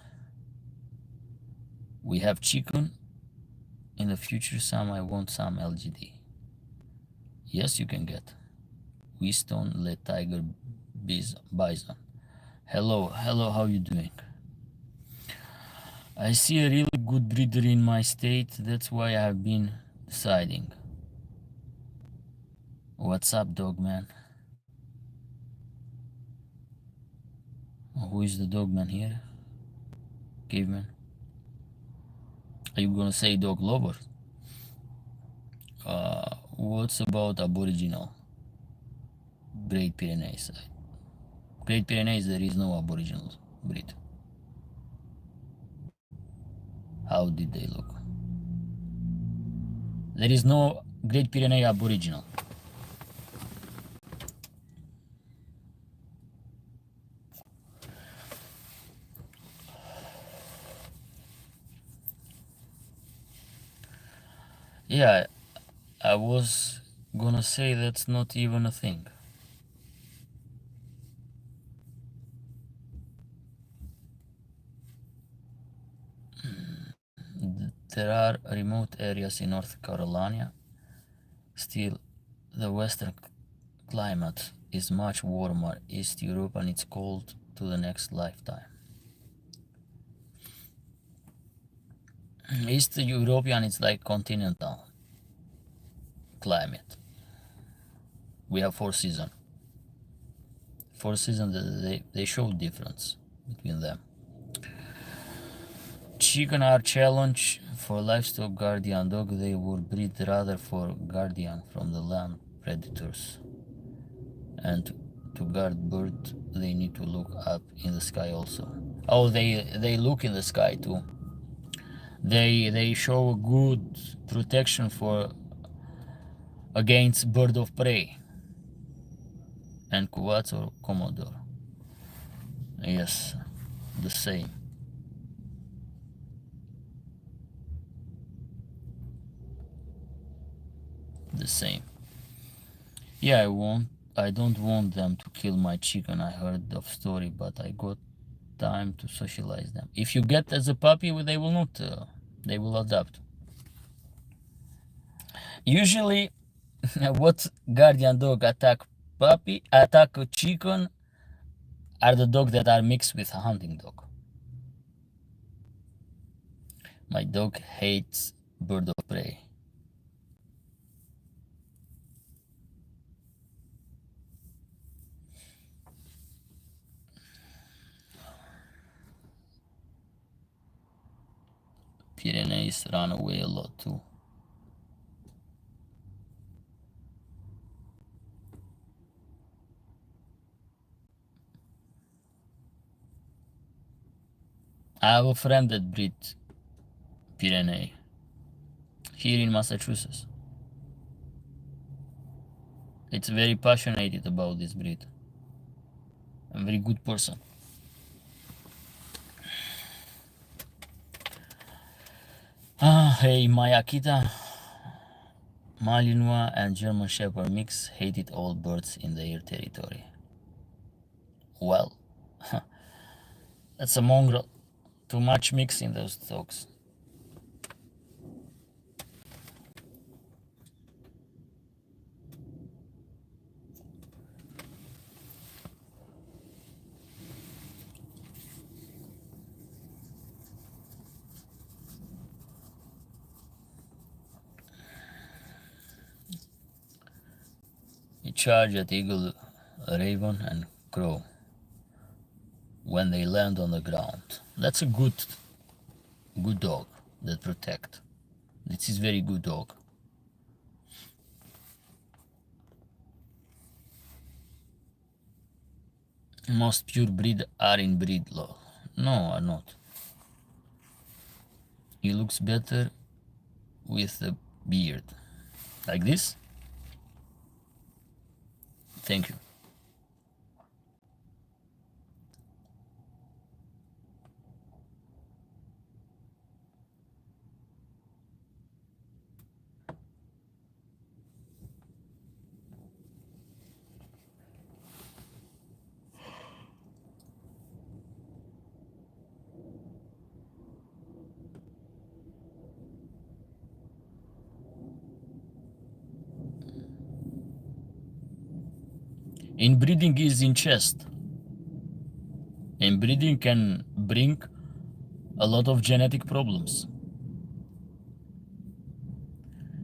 We have chicken. In the future, some I want some LGD. Yes, you can get. Winston Le Tiger Bison. Hello, how you doing? I see a really good breeder in my state. That's why I have been deciding. What's up, dog man? Who is the dog man here? Caveman. Are you gonna say dog lover? What's about aboriginal? Great Pyrenees. Great Pyrenees, there is no aboriginal breed. How did they look? There is no Great Pyrenees aboriginal. Yeah, I was gonna say that's not even a thing. There are remote areas in North Carolina. Still, the western climate is much warmer. East Europe, and it's cold to the next lifetime. East European is like continental climate. We have four seasons. Four seasons, they show difference between them. Chicken are challenge for livestock guardian dog. They would breed rather for guardian from the land predators. And to guard bird, they need to look up in the sky also. Oh, they look in the sky too. They show good protection for against bird of prey and cuvats or commodore. Yes, the same. The same. Yeah, I don't want them to kill my chicken. I heard of story, but I got time to socialize them. If you get as a puppy, they will not. They will adapt. Usually, what guardian dog attack a chicken are the dogs that are mixed with a hunting dog. My dog hates bird of prey. Pyrenees run away a lot too. I have a friend that breeds Pyrenees here in Massachusetts. It's very passionate about this breed. A very good person. Hey, my Akita, Malinois, and German Shepherd mix hated all birds in their territory. Well, that's a mongrel. Too much mix in those dogs. He charge at eagle, raven, and crow when they land on the ground. That's a good dog that protect. This is very good dog. Most pure breed are in breed law. No, are not. He looks better with a beard. Like this? Thank you. Inbreeding is in chest. Inbreeding can bring a lot of genetic problems.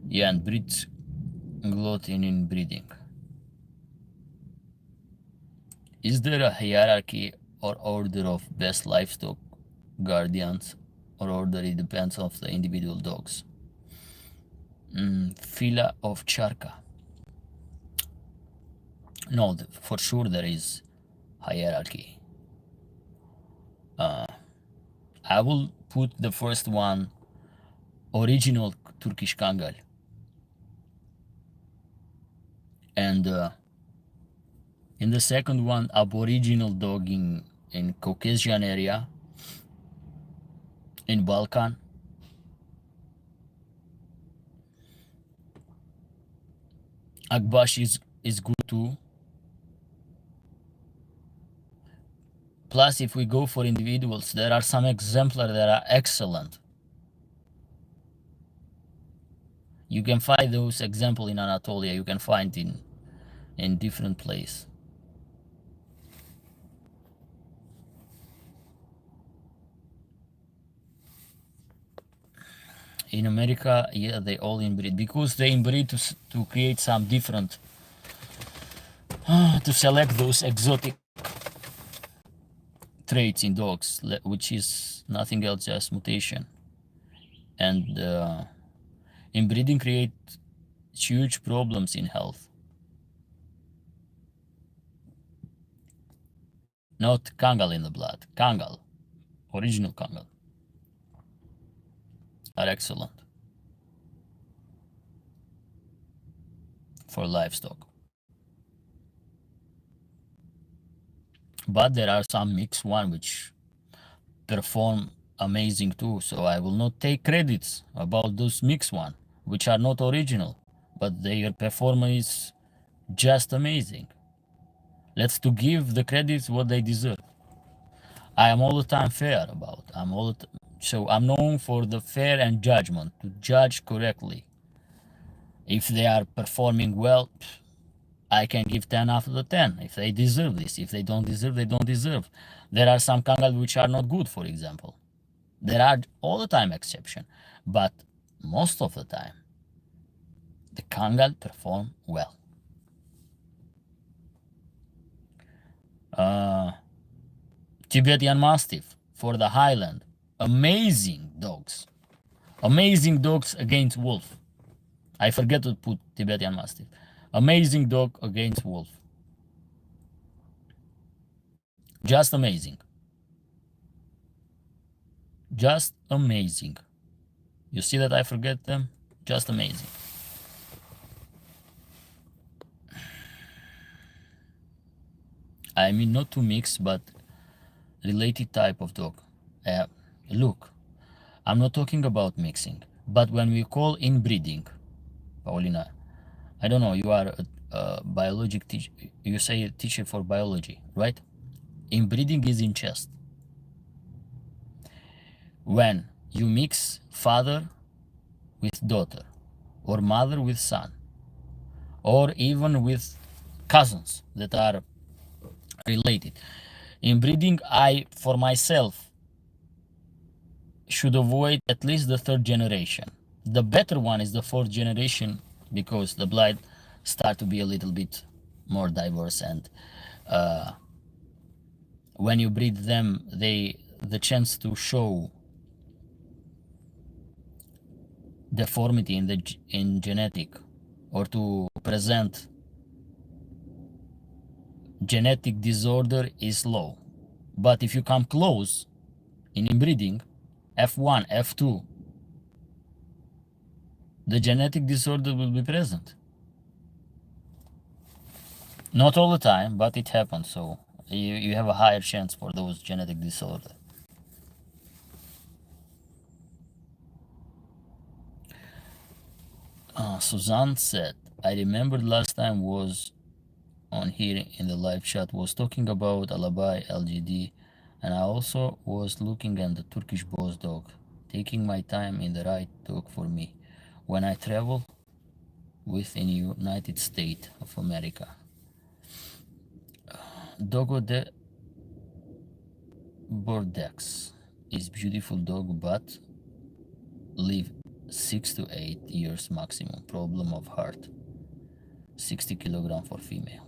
Yeah, and breeds gluten in breeding. Is there a hierarchy or order of best livestock guardians, or order it depends on the individual dogs? Fila of Charka. No, for sure there is hierarchy. I will put the first one, original Turkish Kangal, and in the second one, aboriginal dog in Caucasian area, in Balkan. Akbash is good too. Plus, if we go for individuals, there are some exemplars that are excellent. You can find those example in Anatolia. You can find in different place. In America, yeah, they all inbreed because they inbreed to create some different, to select those exotic traits in dogs, which is nothing else just mutation. And inbreeding create huge problems in health. Not Kangal in the blood. Kangal, original Kangal, are excellent for livestock. But there are some mixed one which perform amazing too. So I will not take credits about those mixed one, which are not original, but their performance is just amazing. Let's to give the credits what they deserve. I am all the time fair about. So I'm known for the fair and judgment to judge correctly. If they are performing well, I can give 10 out of the 10 if they deserve this. If they don't deserve, they don't deserve. There are some Kangal which are not good, for example. There are all the time exception, but most of the time, the Kangal perform well. Tibetan Mastiff for the Highland, amazing dogs. Amazing dogs against wolf. I forget to put Tibetan Mastiff. Amazing dog against wolf. Just amazing. Just amazing. You see that I forget them? Just amazing. I mean, not to mix, but related type of dog. Look, I'm not talking about mixing, but when we call inbreeding, Paulina, I don't know, you are a biologic teacher, you say a teacher for biology, right? Inbreeding is in chest. When you mix father with daughter, or mother with son, or even with cousins that are related. Inbreeding, I, for myself, should avoid at least the third generation. The better one is the fourth generation because the blood start to be a little bit more diverse, and when you breed them, the chance to show deformity in genetic or to present genetic disorder is low. But if you come close in inbreeding, F1, F2, the genetic disorder will be present. Not all the time, but it happens, so you have a higher chance for those genetic disorder. Suzanne said, I remembered last time was on here in the live chat was talking about Alabai LGD, and I also was looking at the Turkish boss dog, taking my time in the right dog for me when I travel within United States of America. Dogo de Bordeaux is beautiful dog, but live 6 to 8 years maximum. Problem of heart. 60 kilogram for female.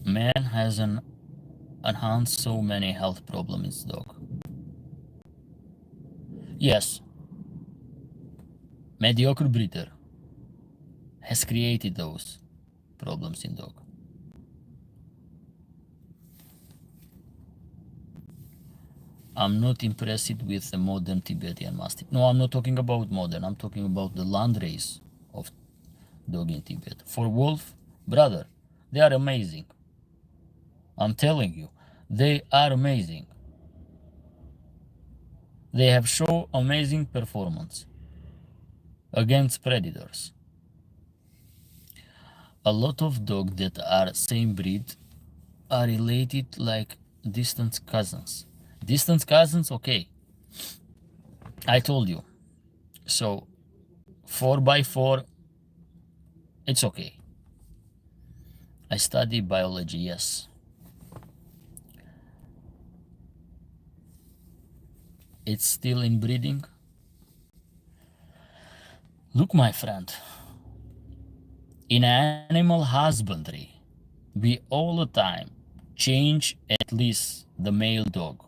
Man has enhanced so many health problems in dog. Yes, mediocre breeder has created those problems in dog. I'm not impressed with the modern Tibetan Mastiff. No, I'm not talking about modern. I'm talking about the Landrace of dog in Tibet. For wolf, brother, they are amazing. I'm telling you, they are amazing. They have shown amazing performance against predators. A lot of dogs that are same breed are related like distant cousins. Distant cousins, okay. I told you. So 4x4, it's okay. I study biology, yes. it's still in breeding. Look, my friend, in animal husbandry, we all the time change at least the male dog.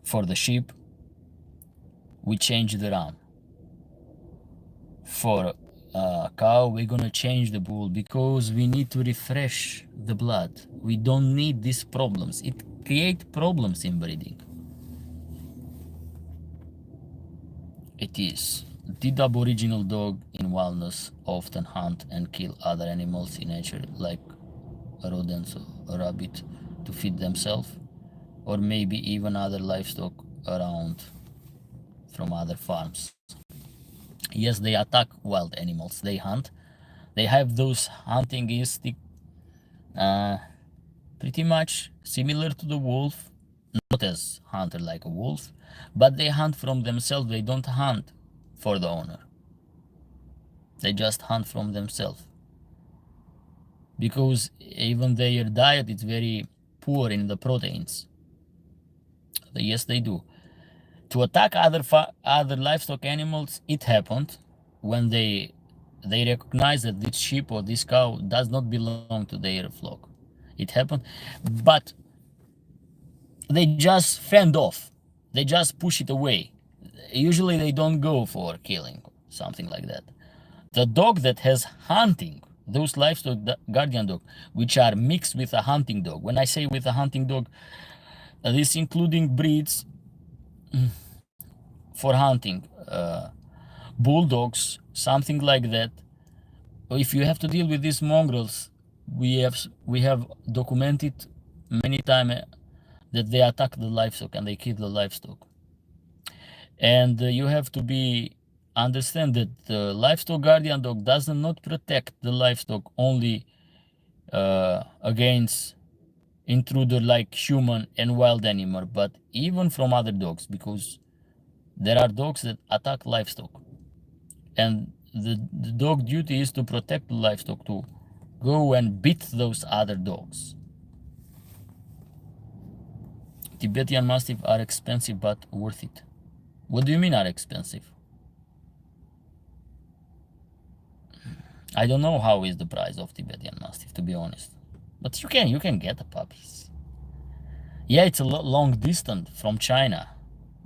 For the sheep, we change the ram. For cow, we're gonna change the bull because we need to refresh the blood. We don't need these problems. It creates problems in breeding. It is. Did Aboriginal dog in wilderness often hunt and kill other animals in nature like rodents or rabbit to feed themselves? Or maybe even other livestock around from other farms? Yes, they attack wild animals. They hunt. They have those hunting instinct, uh, pretty much similar to the wolf. Not as hunter like a wolf, but they hunt from themselves. They don't hunt for the owner. They just hunt from themselves because even their diet is very poor in the proteins. Yes, they do. To attack other livestock animals, it happened when they recognize that this sheep or this cow does not belong to their flock. It happened, but they just fend off. They just push it away. Usually they don't go for killing, something like that. The dog that has hunting, those livestock guardian dog, which are mixed with a hunting dog. When I say with a hunting dog, this including breeds for hunting, bulldogs, something like that. If you have to deal with these mongrels, we have documented many times that they attack the livestock and they kill the livestock. And you have to be understand that the livestock guardian dog does not protect the livestock only against intruder like human and wild animal, but even from other dogs, because there are dogs that attack livestock, and the dog duty is to protect the livestock, to go and beat those other dogs. Tibetan Mastiff are expensive but worth it. What do you mean are expensive? I don't know how is the price of Tibetan Mastiff, to be honest. But you can get the puppies. Yeah, it's a long distance from China,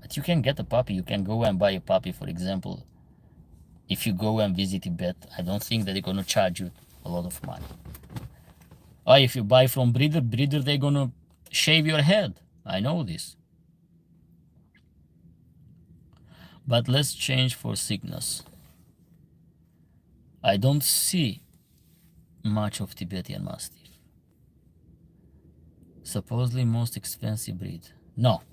but you can get a puppy. You can go and buy a puppy, for example. If you go and visit Tibet, I don't think that they're gonna charge you a lot of money. Or if you buy from breeder, they're gonna shave your head. I know this. But let's change for sickness. I don't see much of Tibetan Mastiff. Supposedly most expensive breed. No.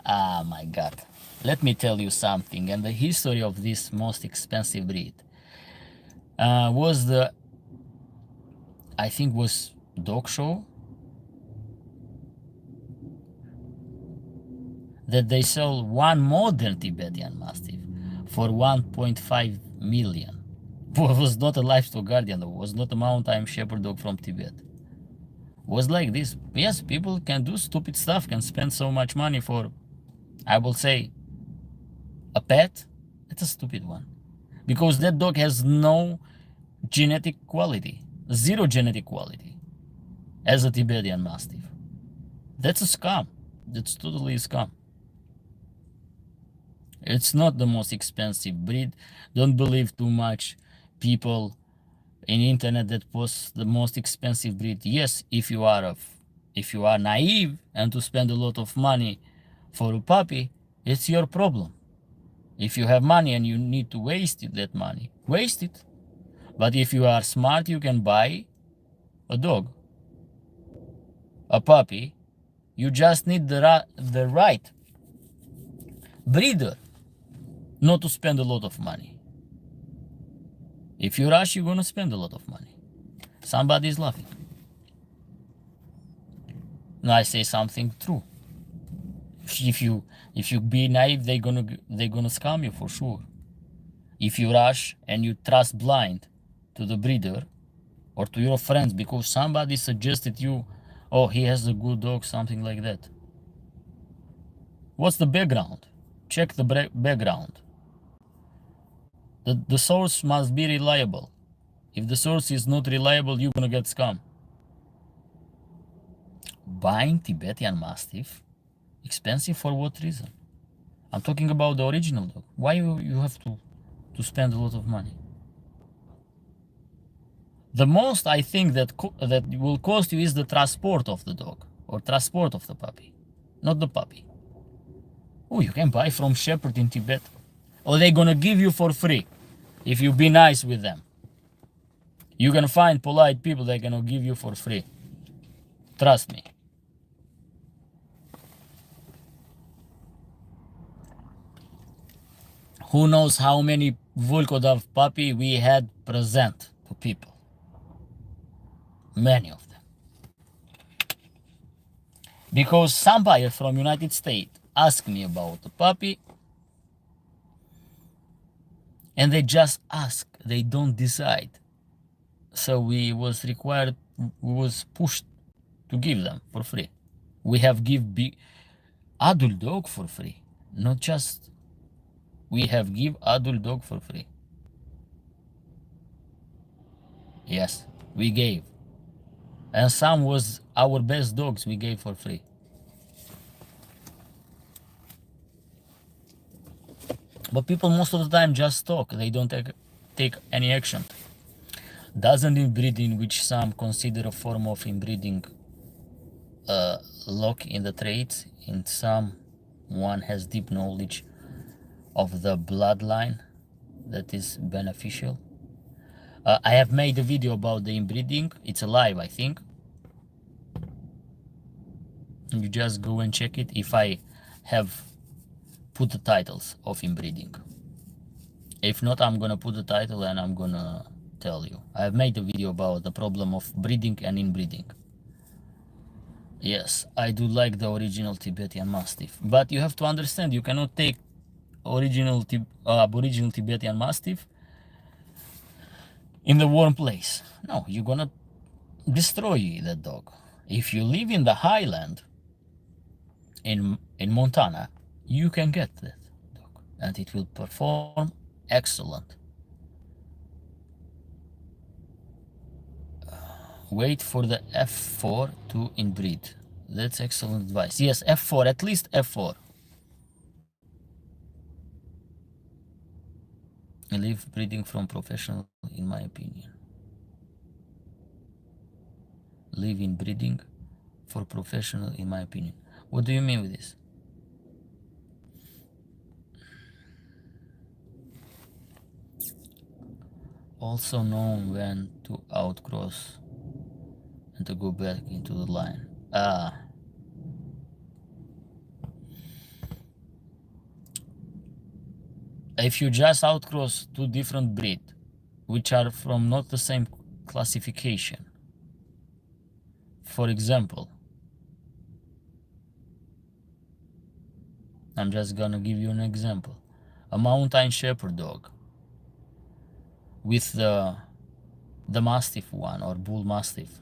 Ah, my God. Let me tell you something. And the history of this most expensive breed was I think was dog show, that they sell one modern Tibetan Mastiff for 1.5 million. It was not a livestock guardian, it was not a mountain shepherd dog from Tibet. It was like this. Yes, people can do stupid stuff, can spend so much money for, I will say, a pet. It's a stupid one. Because that dog has no genetic quality, zero genetic quality as a Tibetan Mastiff. That's a scam. That's totally a scam. It's not the most expensive breed. Don't believe too much people in internet that post the most expensive breed. Yes, if you are naive and to spend a lot of money for a puppy, it's your problem. If you have money and you need to waste that money, waste it. But if you are smart, you can buy a dog, a puppy. You just need the right breeder, not to spend a lot of money. If you rush, you're gonna spend a lot of money. Somebody's laughing. Now I say something true. If you be naive, they're gonna scam you for sure. If you rush and you trust blind to the breeder or to your friends because somebody suggested you, oh, he has a good dog, something like that. What's the background? Check the background. The source must be reliable. If the source is not reliable, you're gonna get scam. Buying Tibetan Mastiff? Expensive for what reason? I'm talking about the original dog. Why you have to spend a lot of money? The most I think that will cost you is the transport of the dog or transport of the puppy, not the puppy. Oh, you can buy from shepherd in Tibet. Or they're gonna give you for free if you be nice with them. You can find polite people that gonna give you for free. Trust me. Who knows how many Volkodov puppy we had present to people. Many of them. Because some buyer from United States asked me about the puppy, and they just ask, they don't decide. So we was pushed to give them for free. We have give big adult dog for free, not just we have give adult dog for free. Yes, we gave, and some was our best dogs we gave for free. But people most of the time just talk, they don't take any action. Doesn't inbreeding, which some consider a form of inbreeding, lock in the traits? In some, one has deep knowledge of the bloodline that is beneficial. I have made a video about the inbreeding. It's alive, I think. You just go and check it if I have put the titles of inbreeding. If not, I'm gonna put the title and I'm gonna tell you. I have made a video about the problem of breeding and inbreeding. Yes, I do like the original Tibetan Mastiff, but you have to understand, you cannot take original Aboriginal Tibetan Mastiff in the warm place. No, you're gonna destroy that dog. If you live in the highland in Montana, you can get that dog and it will perform excellent. Wait for the F4 to inbreed. That's excellent advice. Yes, F4, at least F4. Leave breeding from professional, in my opinion. Leave in breeding for professional, in my opinion. What do you mean with this? Also known when to outcross and to go back into the line. If you just outcross two different breeds, which are from not the same classification. For example, I'm just gonna give you an example. A mountain shepherd dog with the mastiff one or bull mastiff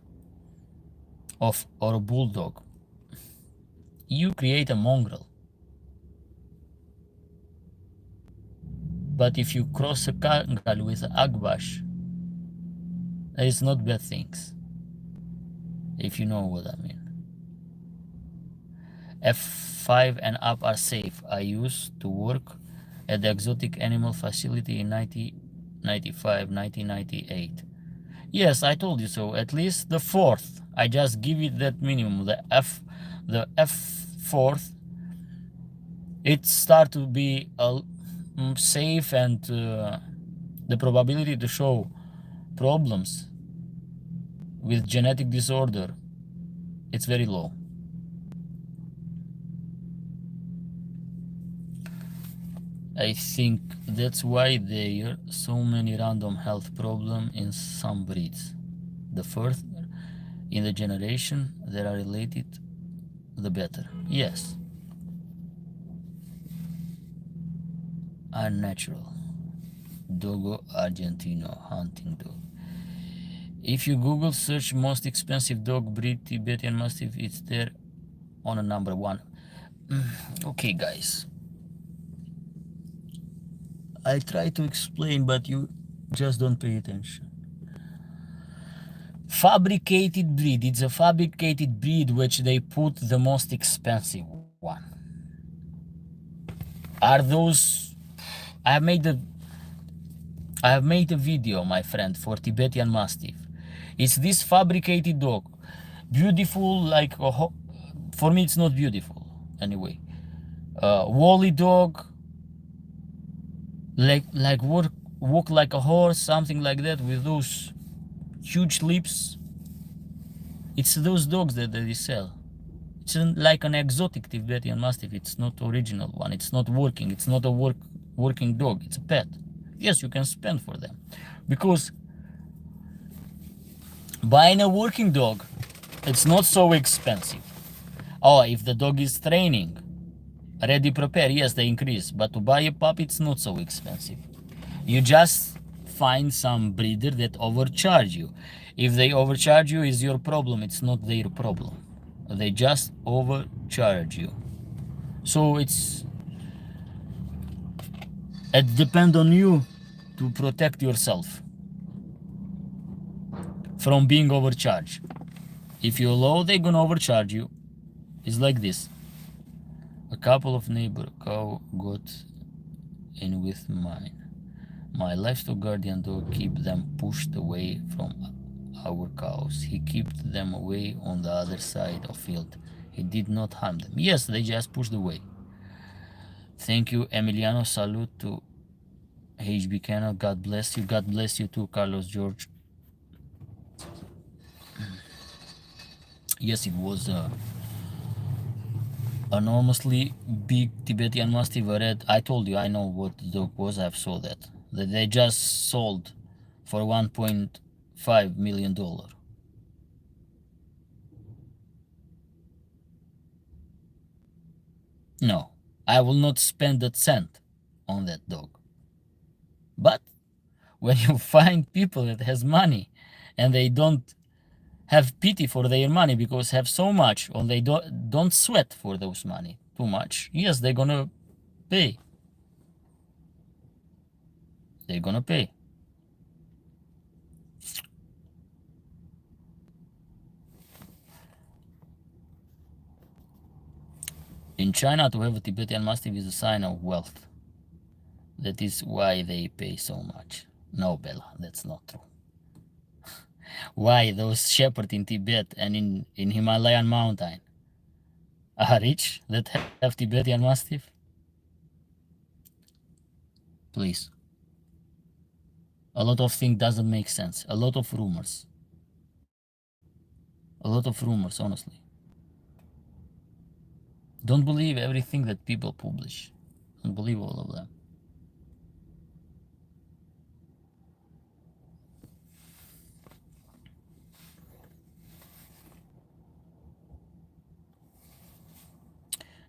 or a bulldog. You create a mongrel. But if you cross a Kangal with an Agbash, there is not bad things. If you know what I mean. F5 and up are safe. I used to work at the exotic animal facility in 1995, 1998. Yes, I told you so. At least the fourth. I just give it that minimum. The F4th. It start to be safe, and the probability to show problems with genetic disorder, it's very low. I think that's why there are so many random health problems in some breeds. The further in the generation that are related, the better. Yes. Unnatural. Dogo Argentino hunting dog. If you Google search most expensive dog breed Tibetan Mastiff, it's there on a number one. Okay, guys. I try to explain, but you just don't pay attention. Fabricated breed. It's a fabricated breed which they put the most expensive one. Are those? I have made a I have made a video, my friend, for Tibetan Mastiff. It's this fabricated dog, beautiful like a for me it's not beautiful anyway. Wally dog, like walk like a horse, something like that, with those huge lips. It's those dogs that they sell. It's like an exotic Tibetan Mastiff. It's not original one. It's not working. It's not a working dog. It's a pet. Yes, you can spend for them, because buying a working dog, it's not so expensive. Oh, if the dog is training, ready prepared, yes, they increase. But to buy a pup, it's not so expensive. You just find some breeder that overcharge you. If they overcharge you, is your problem. It's not their problem. They just overcharge you. So it depends on you to protect yourself from being overcharged. If you're low, they're gonna overcharge you. It's like this. A couple of neighbor cow got in with mine. My livestock guardian dog keep them pushed away from our cows. He kept them away on the other side of field. He did not harm them. Yes, they just pushed away. Thank you, Emiliano. Salute to HB Canal. God bless you. God bless you too, Carlos George. Yes, it was enormously big Tibetan Mastiff red. I told you, I know what the dog was. I've saw that. That they just sold for $1.5 million. No, I will not spend a cent on that dog. But when you find people that has money and they don't have pity for their money because have so much, or they don't sweat for those money too much, yes, they're gonna pay. They're gonna pay. In China, to have a Tibetan Mastiff is a sign of wealth. That is why they pay so much. No, Bella, that's not true. Why those shepherds in Tibet and in Himalayan mountain are rich that have Tibetan Mastiff? Please. A lot of things doesn't make sense. A lot of rumors. A lot of rumors, honestly. Don't believe everything that people publish. Don't believe all of them.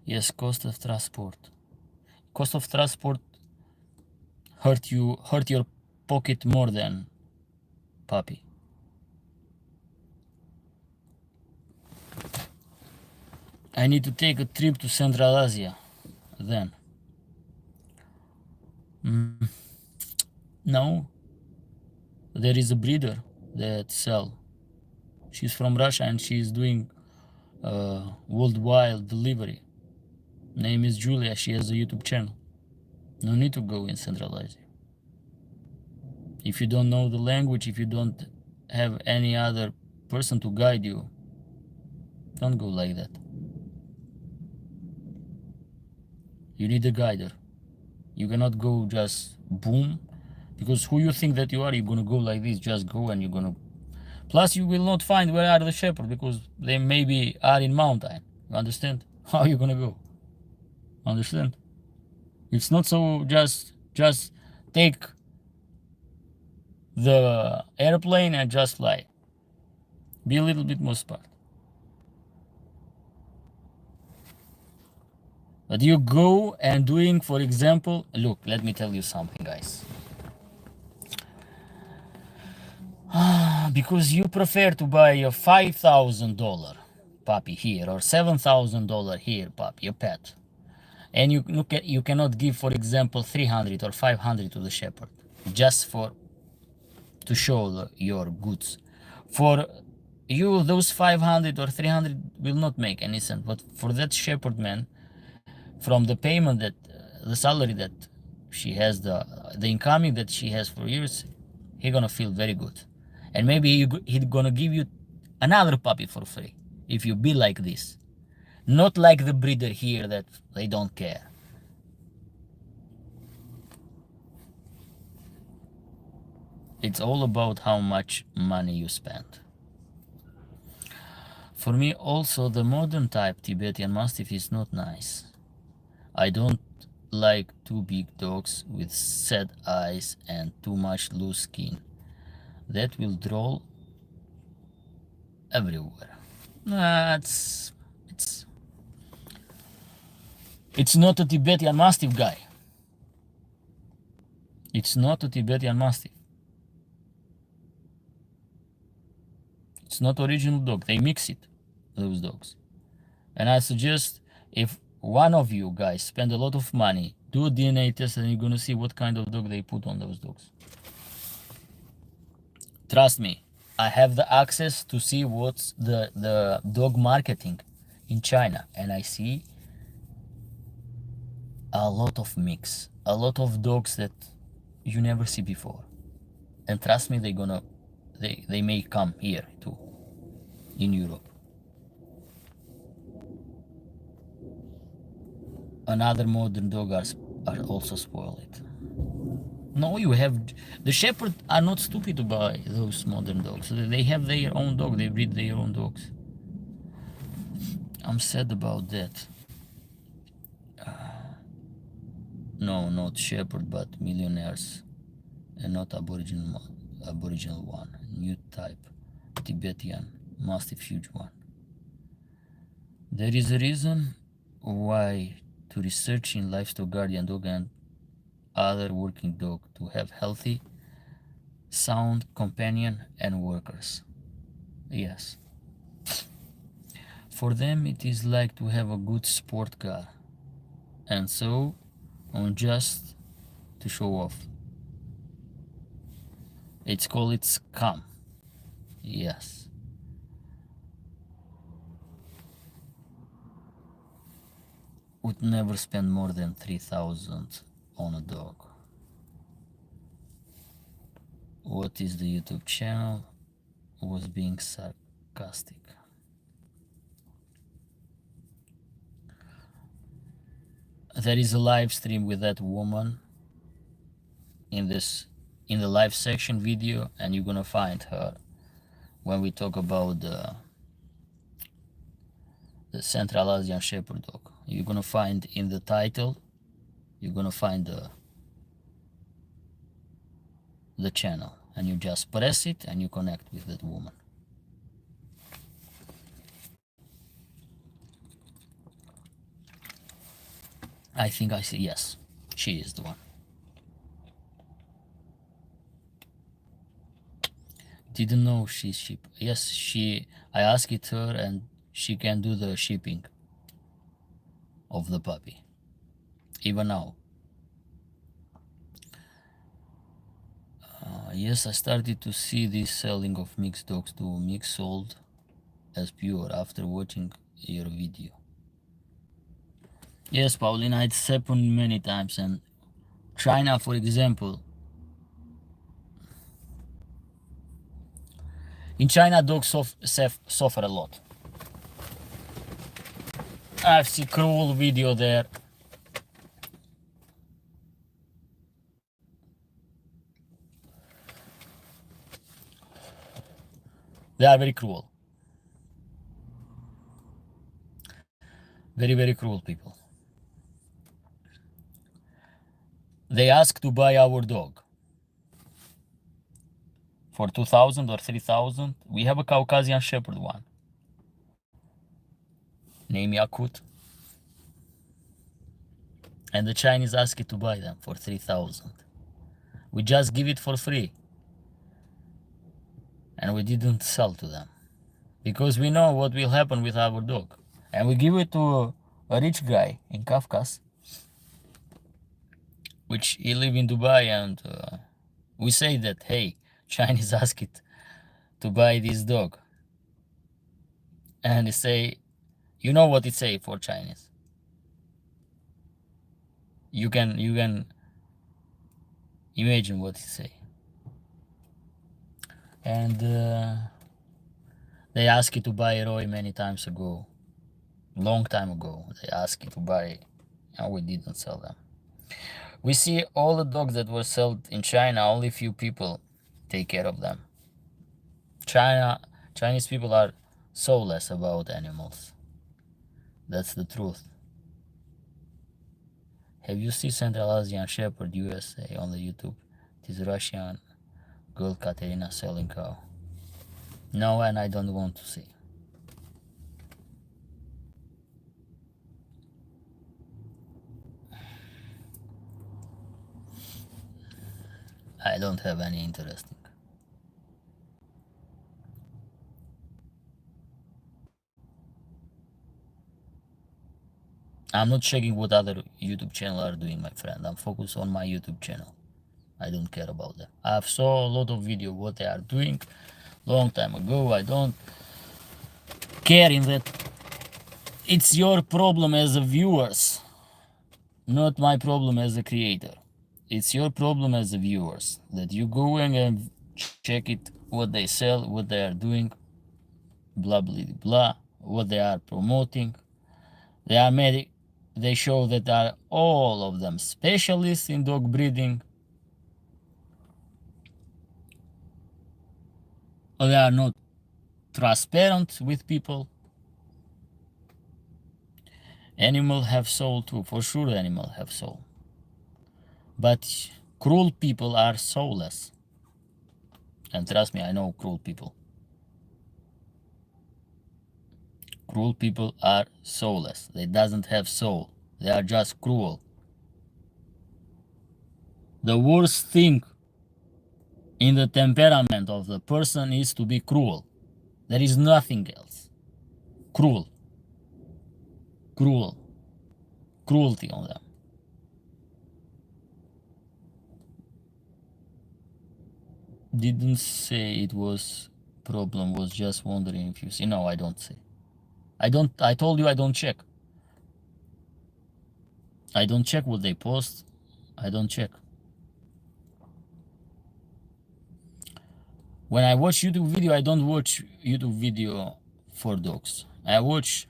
Yes, cost of transport. Cost of transport hurt your pocket more than puppy. I need to take a trip to Central Asia then. No, there is a breeder that sell. She's from Russia and she's doing worldwide delivery. Name is Julia. She has a YouTube channel. No need to go in Central Asia. If you don't know the language, if you don't have any other person to guide you, don't go like that. You need a guider. You cannot go just boom, because who you think that you are, you're gonna go like this, just go and you're gonna. Plus, you will not find where are the shepherds because they maybe are in mountain. You understand? How are you gonna go? Understand? It's not so just take the airplane and just fly. Be a little bit more smart. But you go and doing, for example, look, let me tell you something, guys. Because you prefer to buy a $5,000 puppy here, or $7,000 here puppy, a pet, and you cannot give, for example, 300 or 500 to the shepherd, just to show your goods. For you, those 500 or 300 will not make any sense, but for that shepherd man, from the payment that the salary that she has, the incoming that she has for years, he gonna feel very good, and maybe he gonna give you another puppy for free if you be like this, not like the breeder here that they don't care. It's all about how much money you spend. For me also, the modern type Tibetan Mastiff is not nice. I don't like too big dogs with sad eyes and too much loose skin. That will drool everywhere. It's not a Tibetan Mastiff, guy. It's not a Tibetan Mastiff. It's not original dog. They mix it, those dogs. And I suggest, if one of you guys spend a lot of money, do a DNA test, and you're gonna see what kind of dog they put on those dogs. Trust me, I have the access to see what's the dog marketing in China, and I see a lot of mix, a lot of dogs that you never see before. And trust me, they may come here too, in Europe. Another modern dogs are also spoiled. No, you have the shepherds are not stupid to buy those modern dogs. They have their own dog. They breed their own dogs. I'm sad about that. No, not shepherd, but millionaires, and not aboriginal one. New type, Tibetan Mastiff, huge one. There is a reason why to research in livestock guardian dog and other working dog to have healthy, sound companion and workers. Yes. For them it is like to have a good sport car, and so on, just to show off. It's called scam. Yes. Would never spend more than 3,000 on a dog. What is the YouTube channel? Was being sarcastic. There is a live stream with that woman in the live section video, and you're gonna find her when we talk about the Central Asian Shepherd dog. You're gonna find in the title, you're gonna find the channel, and you just press it and you connect with that woman. I think I see, yes, she is the one. Didn't know she's ship. Yes, I asked her, and she can do the shipping of the puppy, even now. Yes, I started to see this selling of mixed dogs to mix sold as pure after watching your video. Yes, Paulina, it's happened many times, and China, for example. In China, dogs suffer a lot. I've seen cruel video there. They are very cruel. Very, very cruel people. They ask to buy our dog for 2,000 or 3,000. We have a Caucasian Shepherd one, named Yakut. And the Chinese ask it to buy them for 3,000. We just give it for free. And we didn't sell to them. because we know what will happen with our dog. And we give it to a rich guy in Kafkas, which he live in Dubai, and we say that, hey, Chinese ask it to buy this dog. And they say, you know what it say for Chinese. You can imagine what it say. And they asked it to buy Roy many times ago. Long time ago. They asked it to buy, and we didn't sell them. We see all the dogs that were sold in China, only few people take care of them. Chinese people are soulless about animals. That's the truth. Have you seen Central Asian Shepherd USA on the YouTube? This Russian girl Katerina selling cow. No, and I don't want to see. I don't have any interesting. I'm not checking what other YouTube channel are doing, my friend. I'm focused on my YouTube channel. I don't care about that. I've saw a lot of video what they are doing long time ago. I don't care in that. It's your problem as a viewers, not my problem as a creator. It's your problem as a viewers that you going and check it what they sell, what they are doing, blah blah blah, what they are promoting. They are made. They show that are all of them specialists in dog breeding. Or they are not transparent with people. Animal have soul too, for sure. Animal have soul, but cruel people are soulless. And trust me, I know cruel people. Cruel people are soulless. They doesn't have soul. They are just cruel. The worst thing in the temperament of the person is to be cruel. There is nothing else. Cruel. Cruel. Cruelty on them. Didn't say it was problem, was just wondering if you see. No, I don't say. I told you I don't check. I don't check what they post. I don't check. When I watch YouTube video, I don't watch YouTube video for dogs. I watch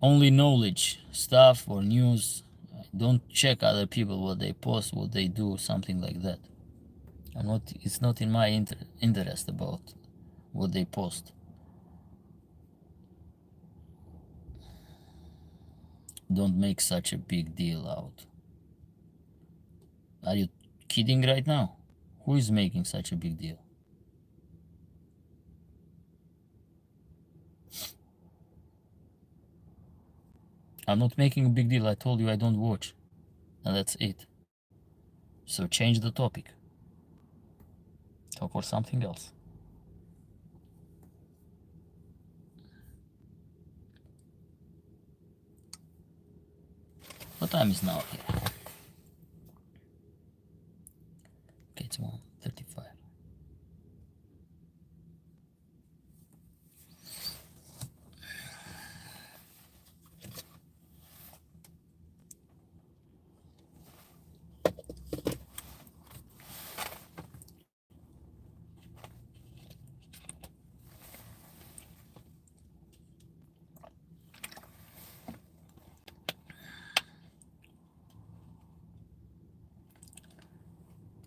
only knowledge stuff or news. I don't check other people what they post, what they do, something like that. It's not in my interest about what they post. Don't make such a big deal out. Are you kidding right now? Who is making such a big deal? I'm not making a big deal. I told you I don't watch. And that's it. So change the topic. Talk for something else. What time is now here? Okay, it's 1:35.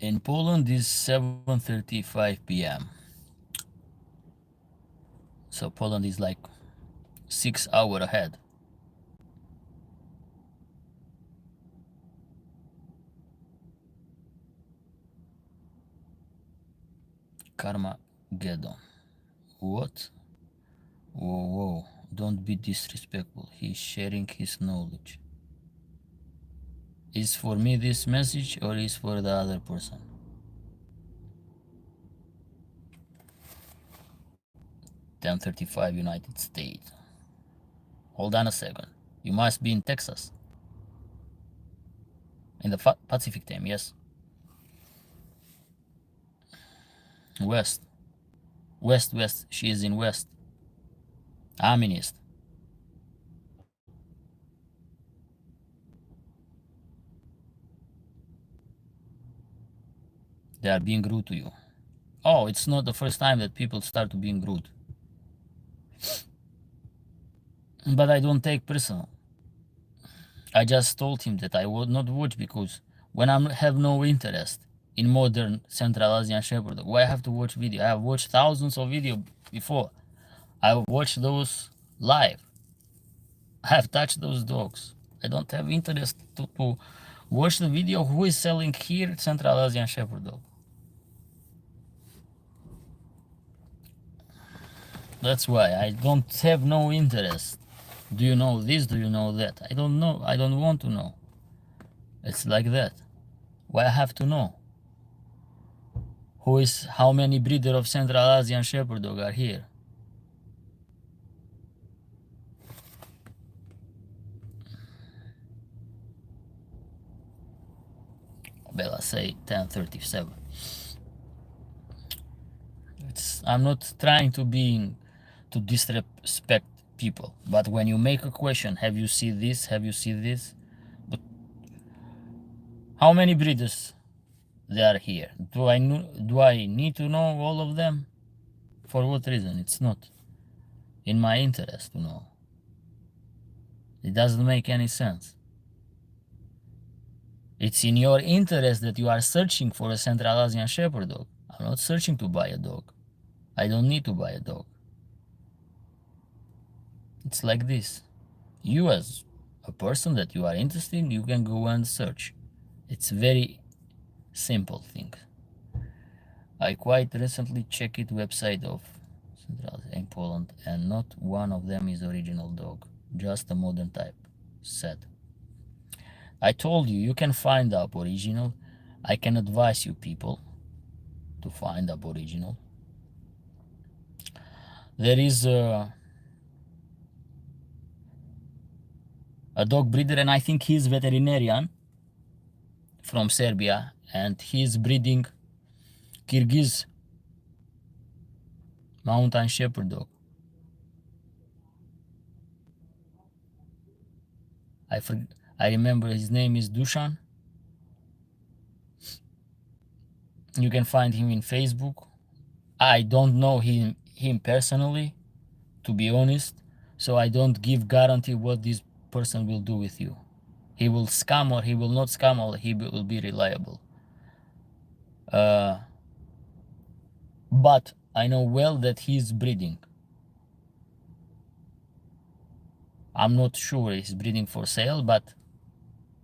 In Poland is 7:35 p.m. So Poland is like 6 hours ahead. Carmageddon. What? Whoa, whoa. Don't be disrespectful. He's sharing his knowledge. Is for me this message or is for the other person? 10:35 United States. Hold on a second. You must be in Texas. In the Pacific time, yes. West. West. She is in West. I'm in East. They are being rude to you. Oh, it's not the first time that people start to being rude. But I don't take personal. I just told him that I would not watch because when I have no interest in modern Central Asian Shepherd dog, why I have to watch video? I have watched thousands of video before. I have watched those live. I have touched those dogs. I don't have interest to watch the video who is selling here Central Asian Shepherd dog. That's why I don't have no interest. Do you know this? Do you know that? I don't know. I don't want to know. It's like that. Why I have to know? How many breeder of Central Asian Shepherd dog are here? Bella say 10:37. I'm not trying to disrespect people, but when you make a question, have you seen this? Have you seen this? But how many breeders there are here? Do I need to know all of them? For what reason? It's not in my interest to know. It doesn't make any sense. It's in your interest that you are searching for a Central Asian Shepherd dog. I'm not searching to buy a dog. I don't need to buy a dog. It's like this. You as a person that you are interested in, you can go and search. It's very simple thing. I quite recently checked website of Central in Poland and not one of them is original dog. Just a modern type. Sad. I told you, you can find up original. I can advise you people to find up original. There is a dog breeder and I think he's veterinarian from Serbia and he's breeding Kyrgyz mountain shepherd dog. I remember his name is Dushan. You can find him in Facebook. I don't know him personally, to be honest, so I don't give guarantee what this person will do with you. He will scam or he will not scam or he will be reliable. But I know well that he's breeding. I'm not sure he's breeding for sale, but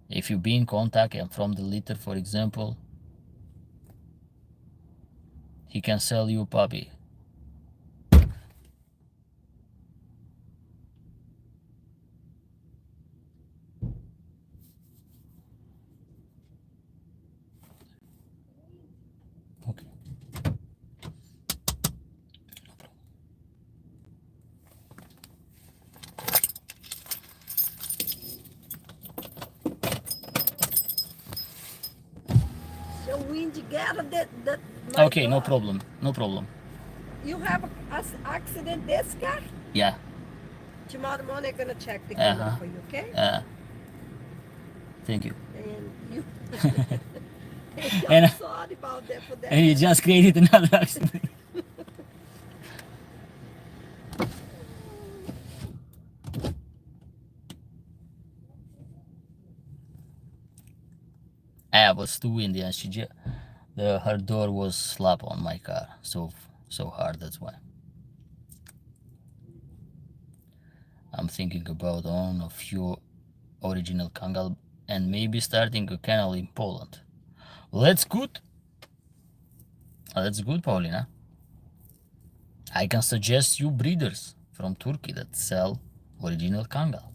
if you be in contact and from the litter, for example, he can sell you a puppy. Okay. So when you gather that Okay, no problem. No problem. You have an accident this car? Yeah. Tomorrow morning I'm gonna check the camera for you, okay? Thank you. And you And I'm sorry about that for that. and you just created another accident. I was too windy and her door was slap on my car so hard. That's why I'm thinking about on a few original Kangal and maybe starting a kennel in Poland. That's good. That's good, Paulina. I can suggest you breeders from Turkey that sell original Kangal.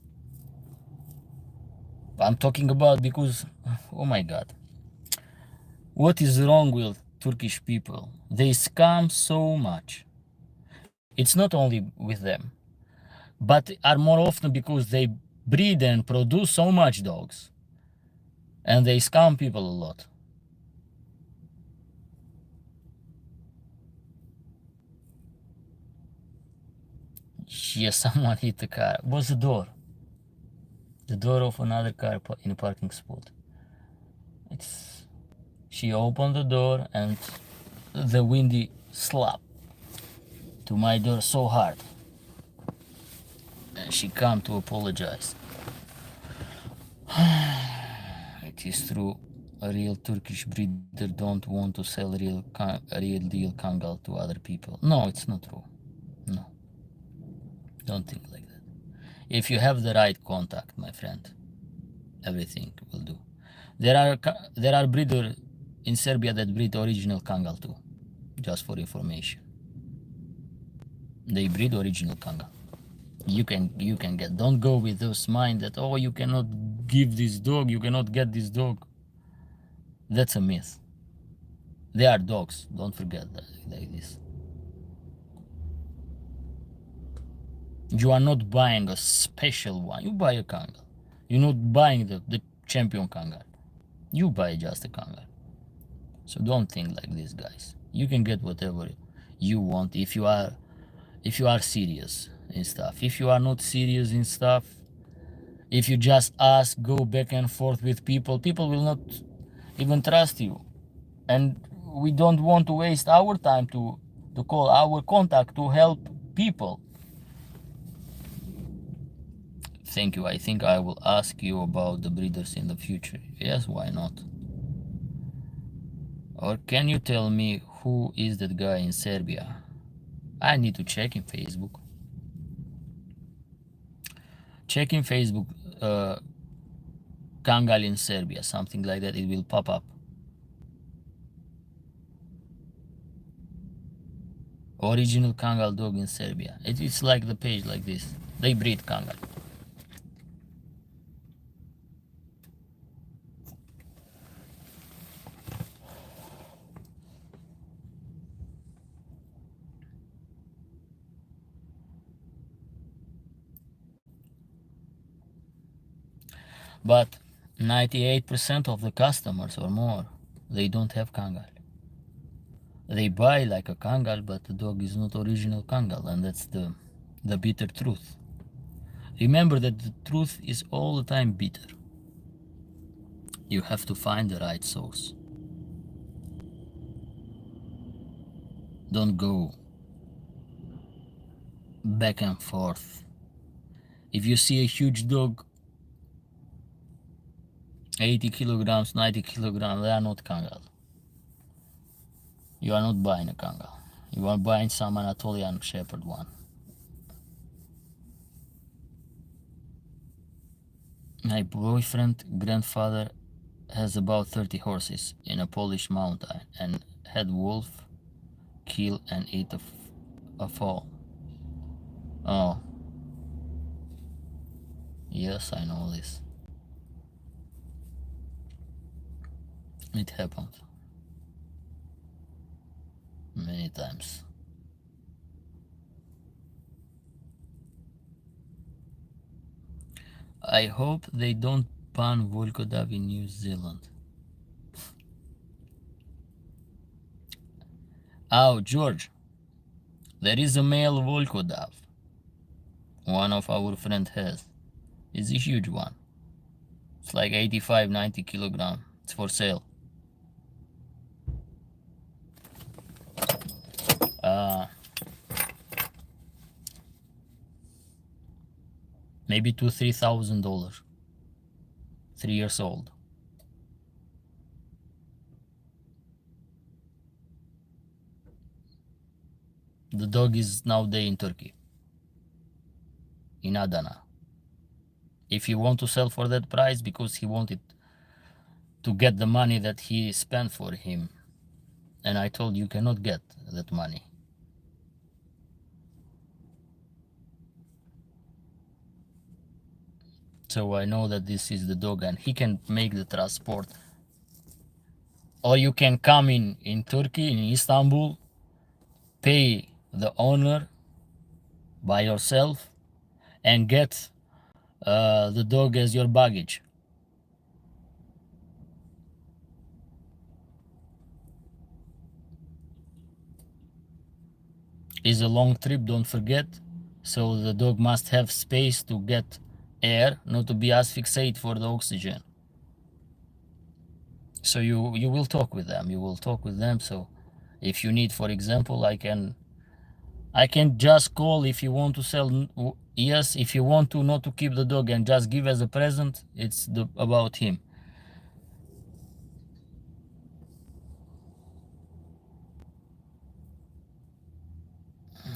I'm talking about because, oh my god, what is wrong with Turkish people? They scam so much. It's not only with them, but are more often because they breed and produce so much dogs, and they scam people a lot. Yes, someone hit the car. What's the door? The door of another car in a parking spot. It's She opened the door and the windy slap to my door so hard, and she come to apologize. It is true, a real Turkish breeder don't want to sell real deal Kangal to other people. No, it's not true. No, don't think like that. If you have the right contact, my friend, everything will do. There are breeder in Serbia that breed original Kangal too, just for information. They breed original Kangal. You can get. Don't go with this mind that, oh, you cannot give this dog, you cannot get this dog. That's a myth. They are dogs. Don't forget that, like this. You are not buying a special one. You buy a Kangal. You're not buying the champion Kangal. You buy just a Kangal. So don't think like this, guys. You can get whatever you want if you are serious in stuff. If you are not serious in stuff, if you just ask, go back and forth with people, people will not even trust you. And we don't want to waste our time to call our contact to help people. Thank you. I think I will ask you about the breeders in the future. Yes, why not? Or can you tell me who is that guy in Serbia? I need to check in Facebook. Check in Facebook, Kangal in Serbia, something like that. It will pop up. Original Kangal dog in Serbia. It's like the page like this. They breed Kangal. But 98% of the customers or more, they don't have Kangal. They buy like a Kangal, but the dog is not original Kangal, and that's the bitter truth. Remember that the truth is all the time bitter. You have to find the right source. Don't go back and forth. If you see a huge dog, 80 kilograms, 90 kilograms, they are not Kangal. You are not buying a Kangal. You are buying some Anatolian Shepherd one. My boyfriend grandfather has about 30 horses in a Polish mountain and had wolf kill and eat a foal. Oh, yes, I know this. It happened many times. I hope they don't ban Volkodav in New Zealand. Oh, George, there is a male Volkodav. One of our friend has. It's a huge one. It's like 85, 90 kilogram. It's for sale. Maybe $2,000-3,000. 3 years old. The dog is nowadays in Turkey, in Adana. If he want to sell for that price because he wanted to get the money that he spent for him, and I told you cannot get that money. So I know that this is the dog and he can make the transport. Or you can come in Turkey, in Istanbul, pay the owner by yourself and get the dog as your baggage. It's a long trip, don't forget, so the dog must have space to get air, not to be asphyxiated for the oxygen. So you will talk with them. So if you need, for example, I can just call if you want to sell. Yes, if you want to not to keep the dog and just give as a present, it's about him.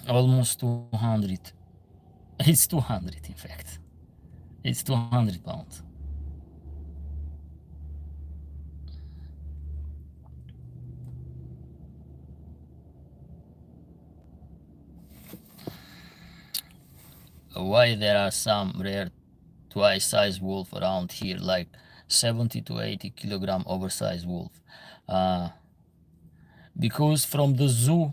Almost 200. It's 200, in fact. It's 200 pounds. Why there are some rare twice size wolf around here, like 70 to 80 kilogram oversized wolf? Because from the zoo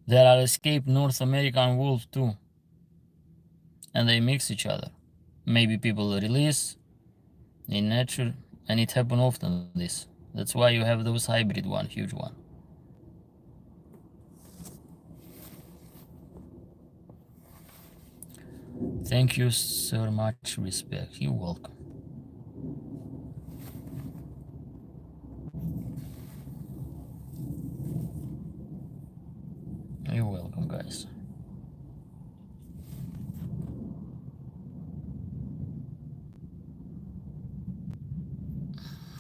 there are escaped North American wolves too, and they mix each other. Maybe people release in nature, and it happen often. That's why you have those hybrid one, huge one. Thank you, sir. Much respect. You're welcome. You're welcome, guys.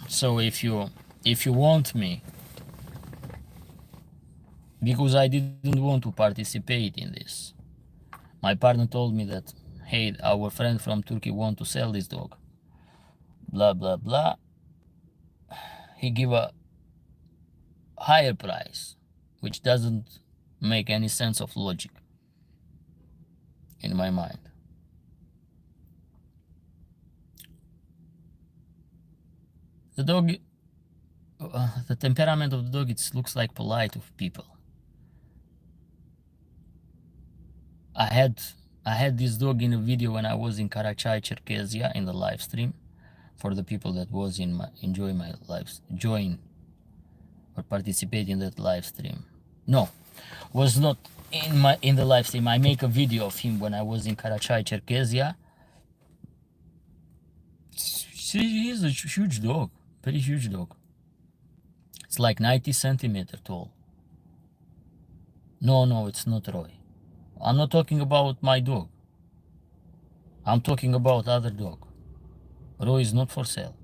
So if you want me, because I didn't want to participate in this, my partner told me that, hey, our friend from Turkey want to sell this dog. Blah blah blah. He give a higher price, which doesn't make any sense of logic in my mind. The dog, the temperament of the dog, it looks like polite of people. I had this dog in a video when I was in Karachay, Cherkezia, in the live stream. For the people that was join or participate in that live stream. No, was not in the live stream. I make a video of him when I was in Karachay, Cherkezia. He is a huge dog, very huge dog. It's like 90 centimeter tall. No, it's not Roy. I'm not talking about my dog. I'm talking about other dog. Roy is not for sale.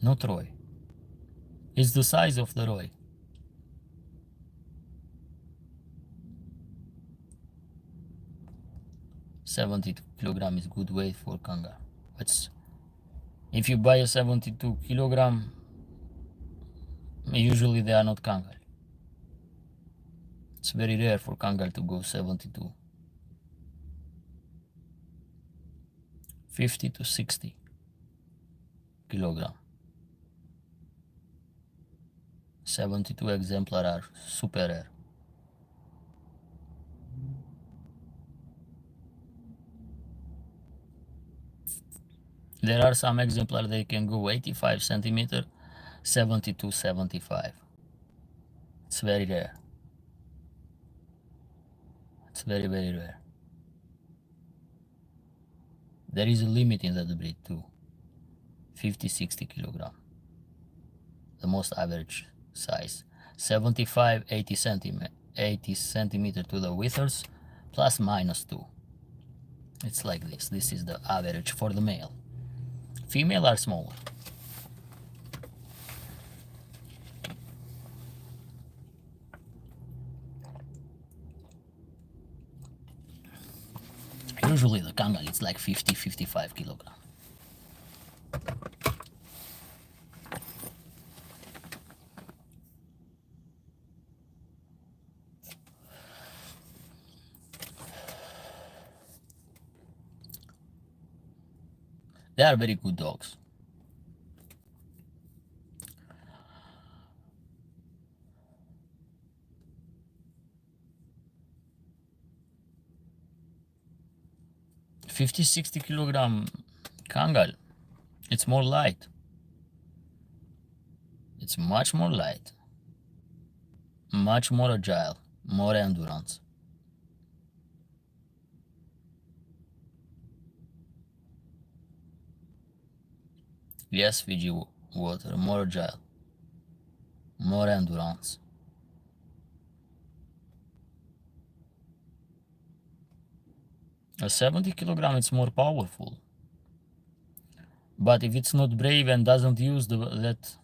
Not Roy. It's the size of the Roy. 72 kilogram is good weight for Kangal. If you buy a 72 kilogram, usually they are not Kangal. It's very rare for Kangal to go 72. 50 to 60 kilogram. 72 exemplar are super rare. There are some exemplars they can go 85 centimeter, 72, 75. It's very rare. It's very, very rare. There is a limit in that breed too. 50, 60 kilogram. The most average size. 75, 80 centimeter to the withers, plus minus 2. It's like this. This is the average for the male. Female are smaller. Usually the Kangal it's like 50, 55 kilogram. They are very good dogs. 50-60 kilogram Kangal. It's more light. It's much more light, much more agile, more endurance. Yes, Fiji water, more agile, more endurance. A 70 kilogram is more powerful. But if it's not brave and doesn't use that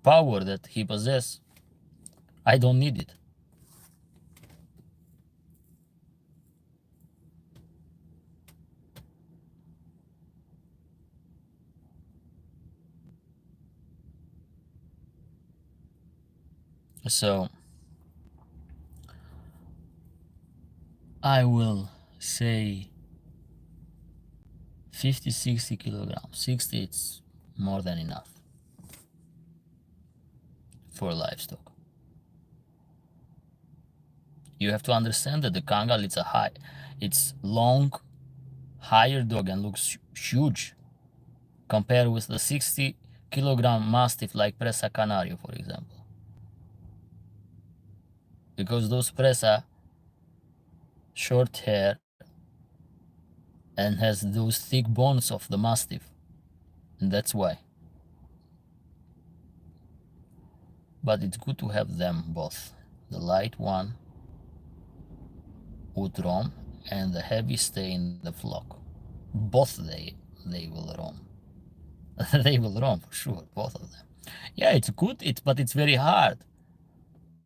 power that he possesses, I don't need it. So I will say 50-60 kilograms. 60 it's more than enough for livestock. You have to understand that the Kangal it's long, higher dog and looks huge compared with the 60 kilogram Mastiff like Presa Canario, for example. Because those Presa short hair and has those thick bones of the Mastiff. And that's why. But it's good to have them both. The light one would roam and the heavy stay in the flock. Both they will roam. They will roam for sure, both of them. Yeah, it's good, but it's very hard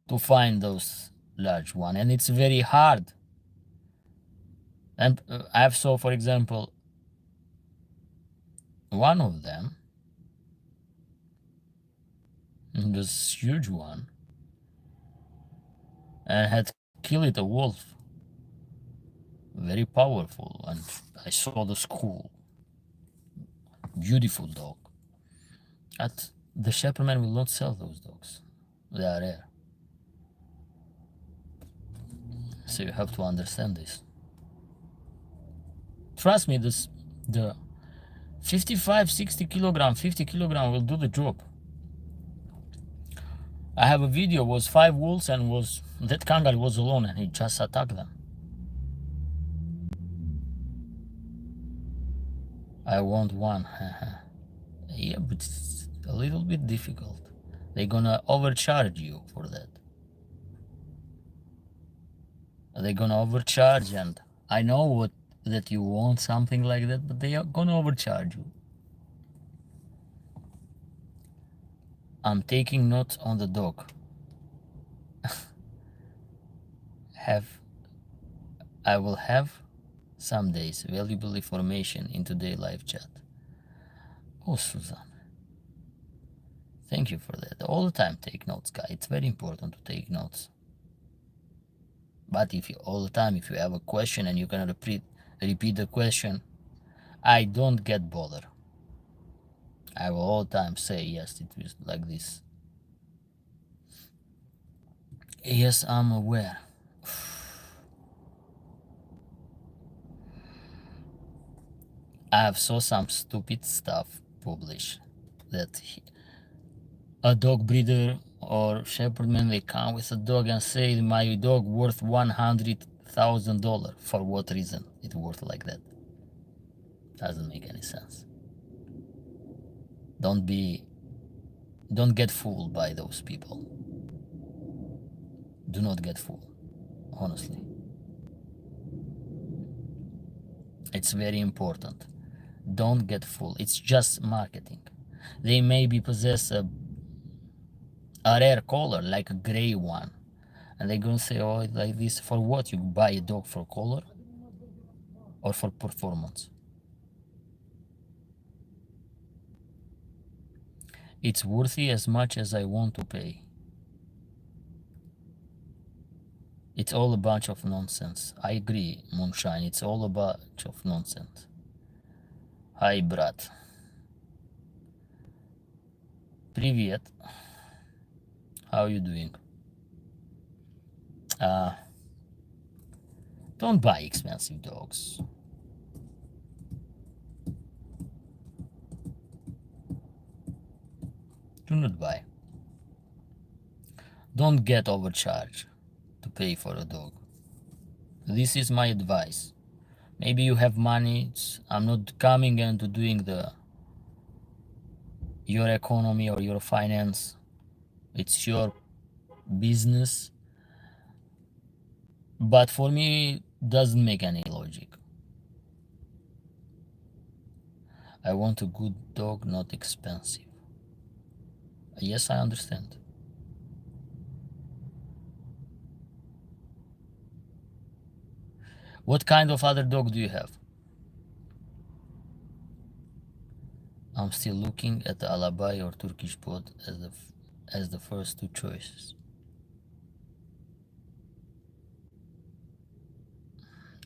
to find those large one, and it's very hard. And I saw, for example, one of them, this huge one, and had killed a wolf. Very powerful, and I saw the school. Beautiful dog. But the shepherdman will not sell those dogs. They are rare. So you have to understand this. Trust me, the 55, 60 kilogram, 50 kilogram will do the job. I have a video, was 5 wolves and that Kangal was alone and he just attacked them. I want one. Yeah, but it's a little bit difficult. They're gonna overcharge you for that. They're gonna overcharge, and I know that you want something like that, but they are gonna overcharge you. I'm taking notes on the dog. I will have some days valuable information in today's live chat. Oh, Susan. Thank you for that. All the time take notes, guys. It's very important to take notes. But if you have a question and you can repeat the question, I don't get bothered. I will all the time say yes, it was like this. Yes, I'm aware. I have saw some stupid stuff published that a dog breeder or shepherdman, they come with a dog and say my dog worth $100,000. For what reason it worth like that? Doesn't make any sense. Don't get fooled by those people. Do not get fooled, honestly. It's very important. Don't get fooled. It's just marketing. They maybe possess a rare color, like a gray one, and they're gonna say, oh, like this. For what? You buy a dog for color or for performance? It's worthy as much as I want to pay. It's all a bunch of nonsense. I agree, Moonshine. It's all a bunch of nonsense. Hi, brat. Привет. How are you doing? Don't buy expensive dogs. Do not buy. Don't get overcharged to pay for a dog. This is my advice. Maybe you have money. I'm not coming into doing your economy or your finance. It's your business. But for me, it doesn't make any logic. I want a good dog, not expensive. Yes, I understand. What kind of other dog do you have? I'm still looking at the Alabai or Turkish Pod as the first two choices.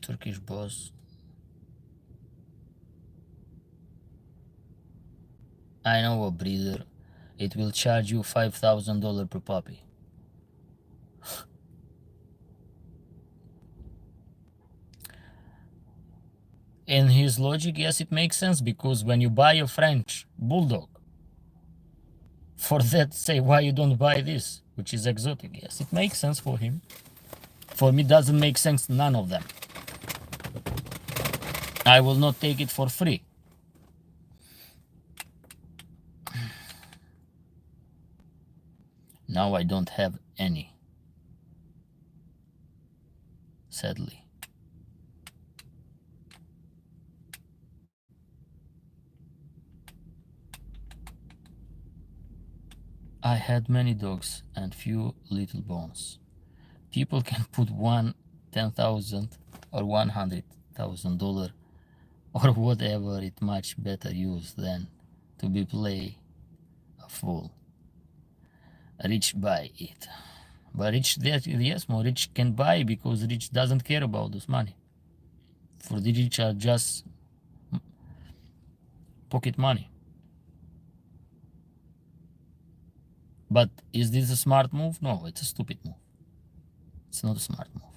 Turkish Boss. I know a breeder. It will charge you $5,000 per puppy. In his logic, yes, it makes sense, because when you buy a French bulldog, for that say why you don't buy this, which is exotic. Yes, it makes sense for him. For me, doesn't make sense, none of them. I will not take it for free. Now I don't have any, sadly. I had many dogs and few little bones. People can put one $10,000 or $100,000 or whatever it much better use than to be play a fool. Rich buy it. But rich, yes, more rich can buy, because rich doesn't care about this money. For the rich are just pocket money. But is this a smart move? No, it's a stupid move. It's not a smart move.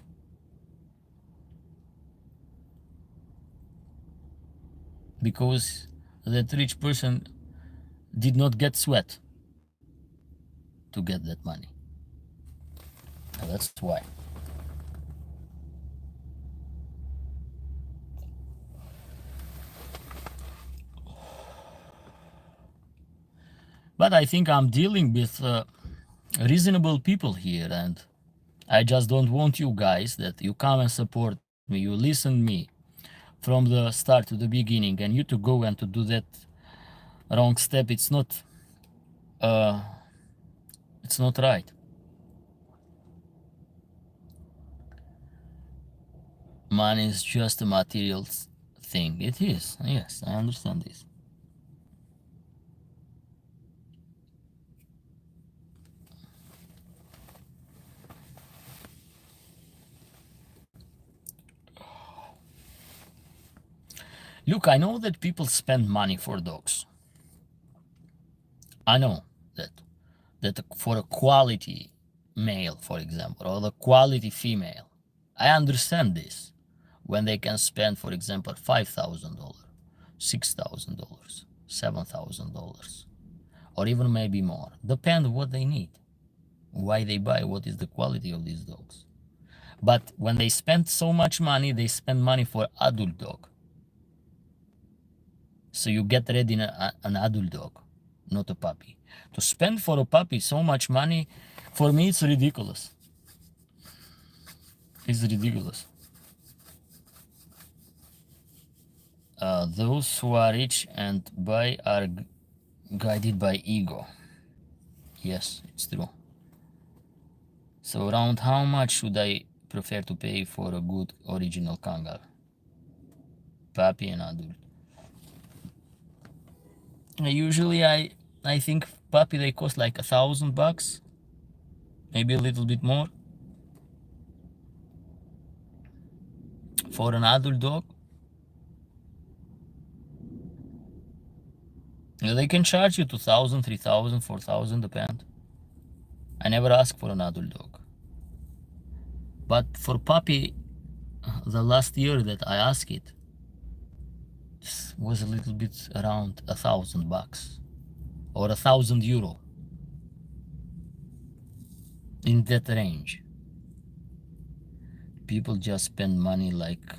Because that rich person did not get sweat to get that money. And that's why. But I think I'm dealing with reasonable people here, and I just don't want you guys that you come and support me, you listen me from the start to the beginning, and you to go and to do that wrong step. It's not right. Money is just a material thing. It is. Yes, I understand this. Look, I know that people spend money for dogs. I know that for a quality male, for example, or the quality female, I understand this. When they can spend, for example, $5,000, $6,000, $7,000, or even maybe more. Depend what they need, why they buy, what is the quality of these dogs. But when they spend so much money, they spend money for adult dog. So you get ready an adult dog, not a puppy. To spend for a puppy so much money, for me, it's ridiculous. It's ridiculous. Those who are rich and buy are guided by ego. Yes, it's true. So around how much should I prefer to pay for a good original Kangal? Puppy and adult. Usually I think puppy, they cost like $1,000, maybe a little bit more. For an adult dog, they can charge you $2,000, $3,000, $4,000, depend. I never ask for an adult dog. But for puppy, the last year that I asked it was a little bit around $1,000 or €1,000. in that range. People just spend money like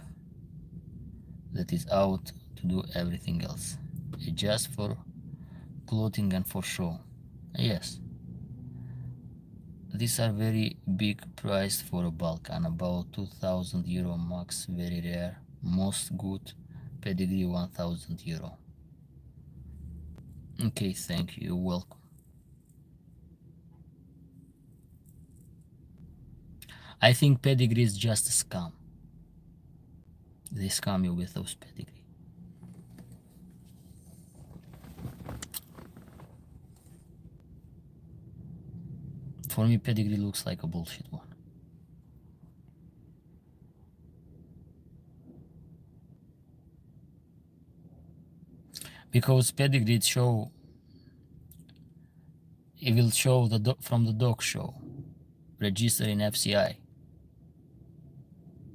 that is out to do everything else. Just for clothing and for show. Yes, these are very big price for a bulk and about 2000 euro max, very rare. Most good pedigree 1000 euro. Okay, thank you, welcome. I think pedigree is just a scam. They scam you with those pedigree. For me, pedigree looks like a bullshit one. Because pedigree it will show from the dog show, registered in FCI.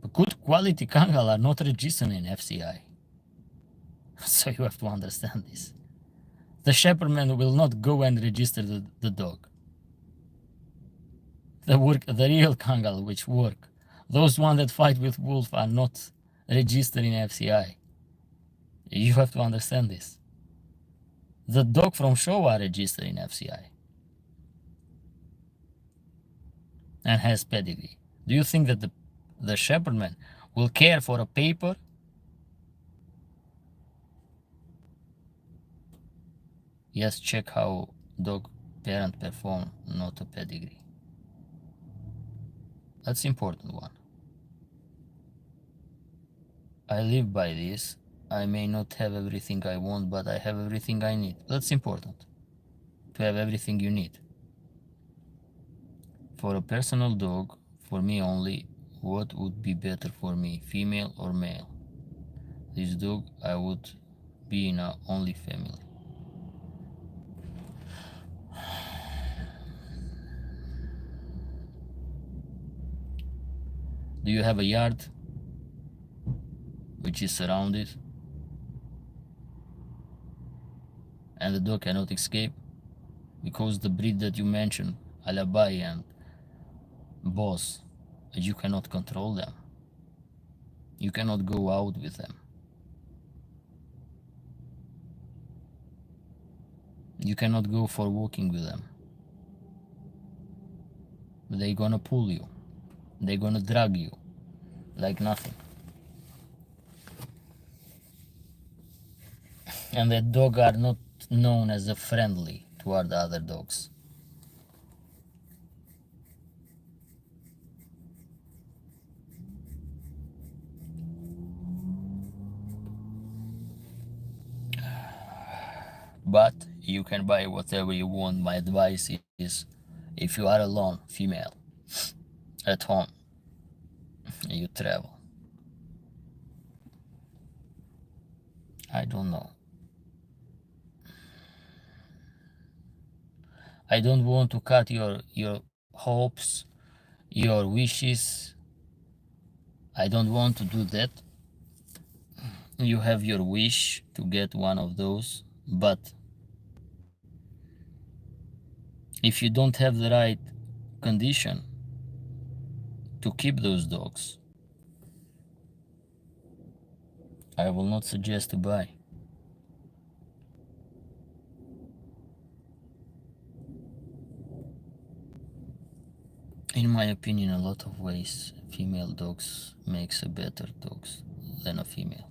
But good quality Kangal are not registered in FCI. So you have to understand this. The shepherdman will not go and register the dog. The real Kangal which work, those ones that fight with wolf are not registered in FCI. You have to understand this. The dog from show are registered in FCI and has pedigree. Do you think that the shepherdman will care for a paper? Yes, check how dog parent perform, not a pedigree. That's important one. I live by this. I may not have everything I want, but I have everything I need. That's important. To have everything you need. For a personal dog, for me only, what would be better for me, female or male? This dog, I would be in a only family. Do you have a yard which is surrounded and the dog cannot escape? Because the breed that you mentioned, Alabai and Boss, you cannot control them. You cannot go out with them. You cannot go for walking with them. They're gonna pull you. They're gonna drag you like nothing. And the dog are not known as a friendly toward other dogs. But you can buy whatever you want. My advice is, if you are alone, female, at home, you travel. I don't know. I don't want to cut your hopes, your wishes. I don't want to do that. You have your wish to get one of those, but if you don't have the right condition to keep those dogs, I will not suggest to buy. In my opinion, a lot of ways, female dogs makes a better dogs than a female.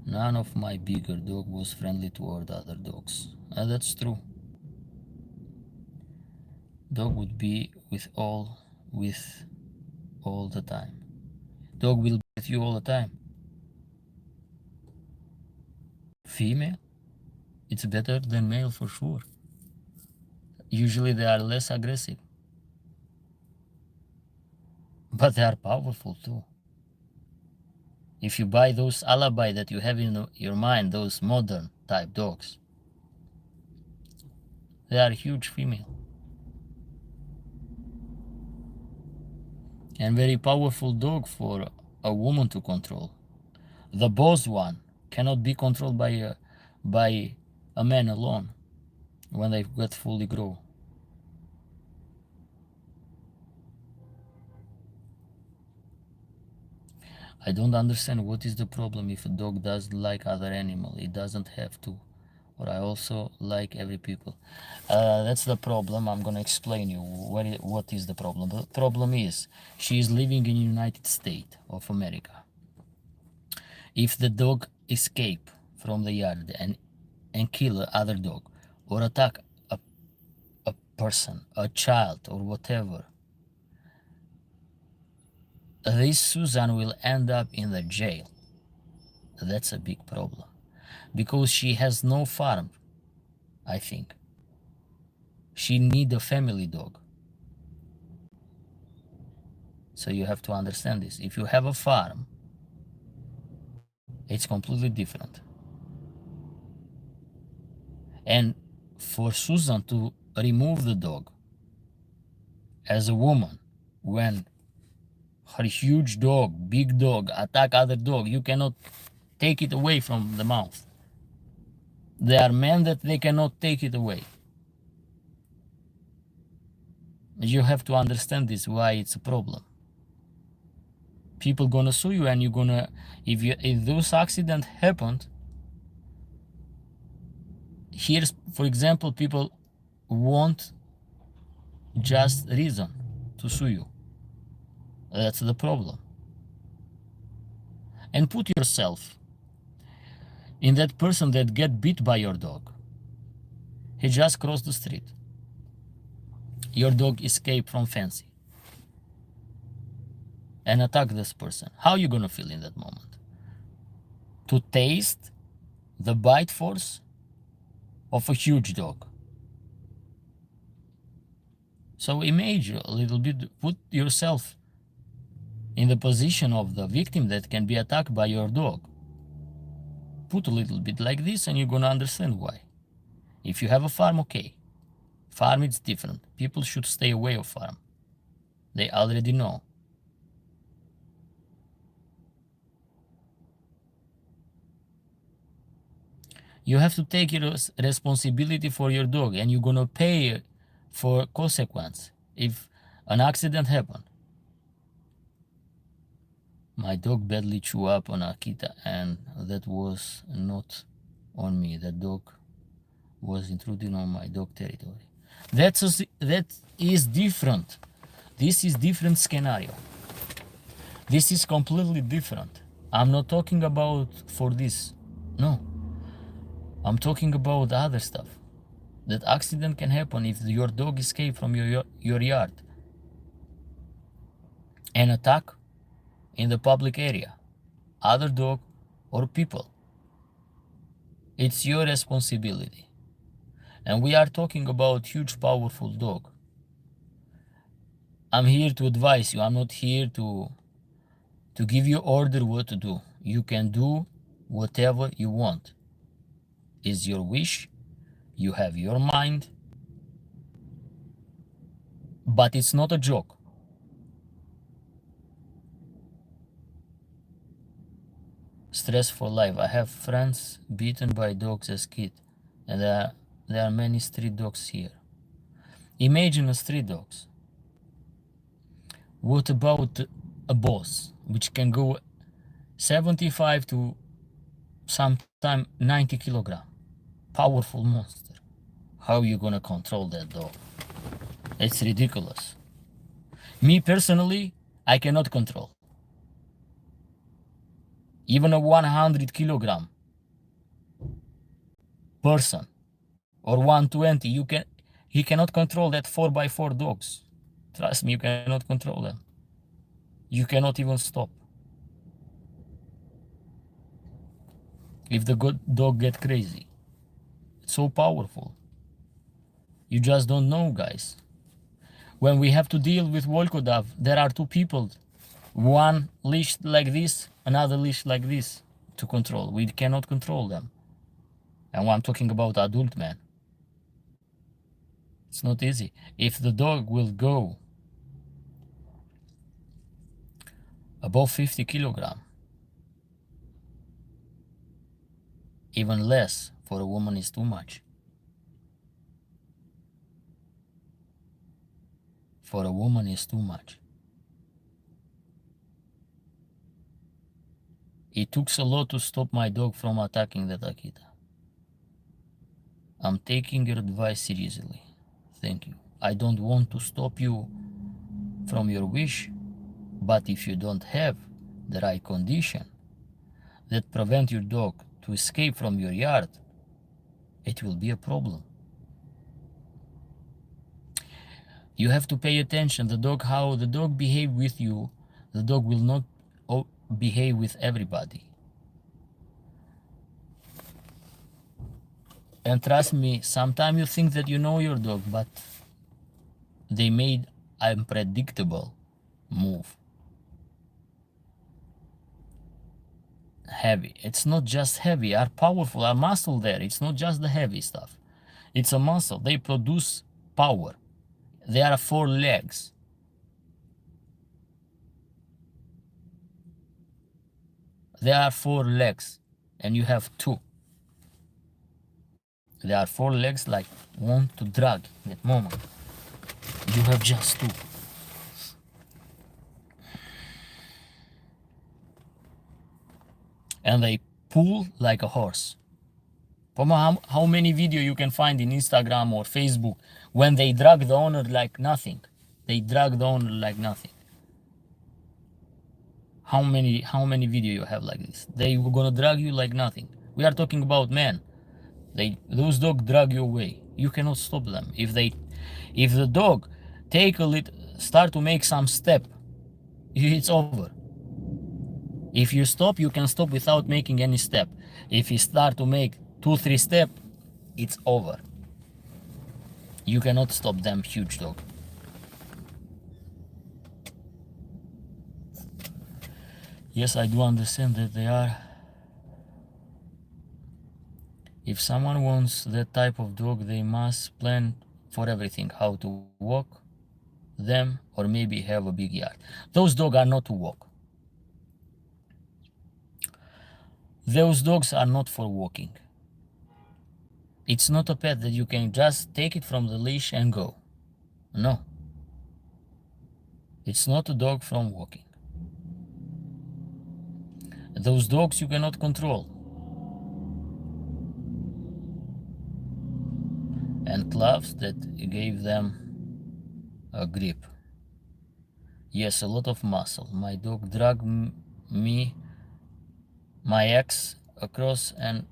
None of my bigger dog was friendly toward other dogs. That's true. Dog would be with all the time. Dog will be with you all the time. Female, it's better than male for sure. Usually they are less aggressive, but they are powerful too. If you buy those alibi that you have in your mind, those modern type dogs, they are huge female and very powerful dog for a woman to control. The boss one cannot be controlled by a man alone when they get fully grown. I don't understand what is the problem if a dog doesn't like other animal. It doesn't have to. Or I also like every people. That's the problem. I'm gonna explain you what is the problem. The problem is she is living in United States of America. If the dog escape from the yard and kill other dog or attack a person, a child or whatever, this Susan will end up in the jail. That's a big problem because she has no farm. I think she need a family dog. So you have to understand this. If you have a farm, it's completely different. And for Susan to remove the dog as a woman when her huge dog, big dog, attack other dog, you cannot take it away from the mouth. There are men that they cannot take it away. You have to understand this, why it's a problem. People gonna sue you, and you're gonna, if those accident happened, here's, for example, people want just reason to sue you. That's the problem. And put yourself in that person that get beat by your dog. He just crossed the street. Your dog escaped from fence and attack this person. How you gonna feel in that moment? To taste the bite force of a huge dog. So imagine a little bit, put yourself in the position of the victim that can be attacked by your dog. Put a little bit like this and you're gonna understand why. If you have a farm, okay. Farm is different. People should stay away of farm. They already know. You have to take your responsibility for your dog, and you're gonna pay for consequence if an accident happened. My dog badly chewed up on Akita, and that was not on me. That dog was intruding on my dog territory. That is different. This is different scenario. This is completely different. I'm not talking about for this. No. I'm talking about other stuff. That accident can happen if your dog escape from your yard and attack in the public area, other dog or people. It's your responsibility. And we are talking about huge powerful dog. I'm here to advise you. I'm not here to give you order what to do. You can do whatever you want. It's your wish. You have your mind. But it's not a joke. Stress for life. I have friends beaten by dogs as kid, and there are many street dogs here. Imagine a street dogs. What about a boss, which can go 75 to sometime 90 kilogram? Powerful monster. How you gonna control that dog? It's ridiculous. Me personally, I cannot control. Even a 100 kilogram person or 120, he cannot control that 4x4 dogs. Trust me, you cannot control them. You cannot even stop. If the good dog get crazy, it's so powerful. You just don't know, guys. When we have to deal with Volkodov, there are two people, one leash like this, another leash like this to control. We cannot control them. And I'm talking about adult men. It's not easy. If the dog will go above 50 kilogram, even less for a woman is too much. For a woman is too much. It took a lot to stop my dog from attacking the Akita. I'm taking your advice seriously. Thank you. I don't want to stop you from your wish, but if you don't have the right condition that prevent your dog to escape from your yard, it will be a problem. You have to pay attention the dog how the dog behave with you. The dog will not behave with everybody. And trust me, sometimes you think that you know your dog, but they made unpredictable move. Heavy. It's not just heavy, are powerful, are muscle there. It's not just the heavy stuff. It's a muscle. They produce power. They are 4 legs. There are 4 legs, and you have 2. There are 4 legs like want to drag that moment. You have just 2. And they pull like a horse. How many video you can find in Instagram or Facebook when they drag the owner like nothing? They drag the owner like nothing. How many video you have like this? They were gonna drag you like nothing. We are talking about men. Those dogs drag you away. You cannot stop them. If the dog start to make some step, it's over. If you stop, you can stop without making any step. If you start to make 2-3 step, it's over. You cannot stop them huge dog. Yes, I do understand that they are. If someone wants that type of dog, they must plan for everything, how to walk them, or maybe have a big yard. Those dogs are not to walk. Those dogs are not for walking. It's not a pet that you can just take it from the leash and go. No. It's not a dog from walking. Those dogs you cannot control. And gloves that gave them a grip. Yes, a lot of muscle. My dog dragged my ex across and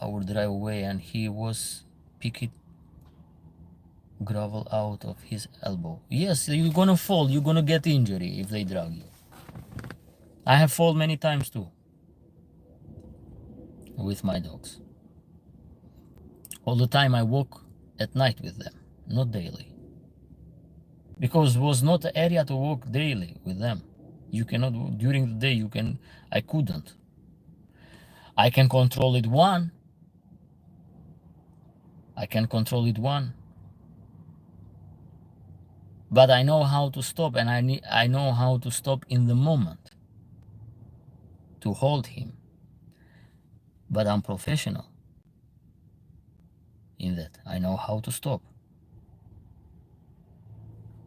our driveway, and he was picking gravel out of his elbow. Yes, you're gonna fall, you're gonna get injury if they drag you. I have fallen many times too with my dogs. All the time I walk at night with them, not daily. Because it was not an area to walk daily with them. You cannot, during the day I couldn't. I can control it one. But I know how to stop, and I know how to stop in the moment to hold him. But I'm professional in that. I know how to stop.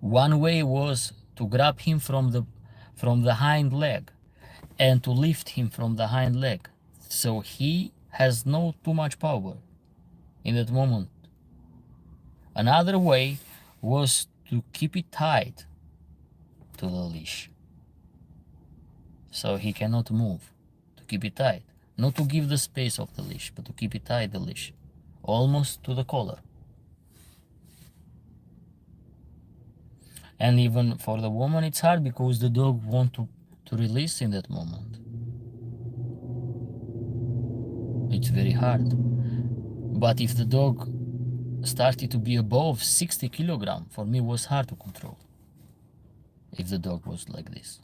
One way was to grab him from the hind leg and to lift him from the hind leg, so he has no too much power in that moment. Another way was to keep it tied to the leash, so he cannot move. To keep it tied, not to give the space of the leash, but to keep it tied, the leash, almost to the collar. And even for the woman, it's hard because the dog wants to release in that moment. It's very hard. But if the dog started to be above 60 kilogram, for me it was hard to control. If the dog was like this.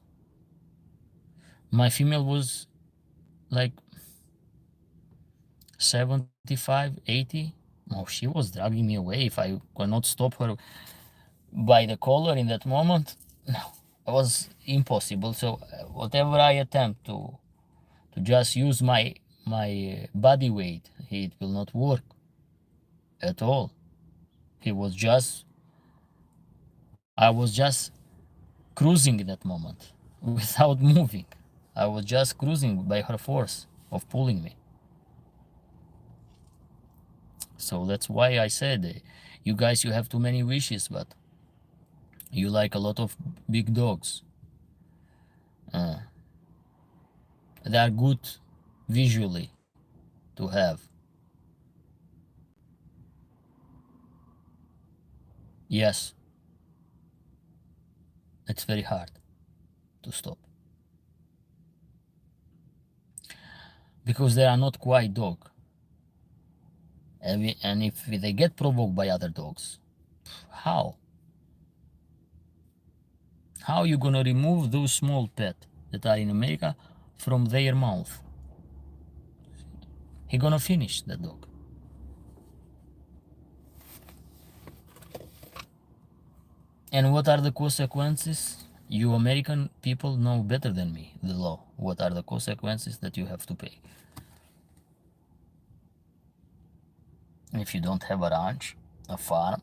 My female was like 75, 80. Oh, she was dragging me away. If I could not stop her by the collar in that moment, no, it was impossible. So whatever I attempt to just use my body weight, it will not work at all. I was just cruising in that moment without moving. I was just cruising by her force of pulling me. So that's why I said, you guys, you have too many wishes, but you like a lot of big dogs. They are good visually to have. Yes, it's very hard to stop because they are not quiet dog. And if they get provoked by other dogs, how? How you gonna remove those small pets that are in America from their mouth? He gonna finish the dog. And what are the consequences? You American people know better than me the law. What are the consequences that you have to pay? If you don't have a ranch, a farm,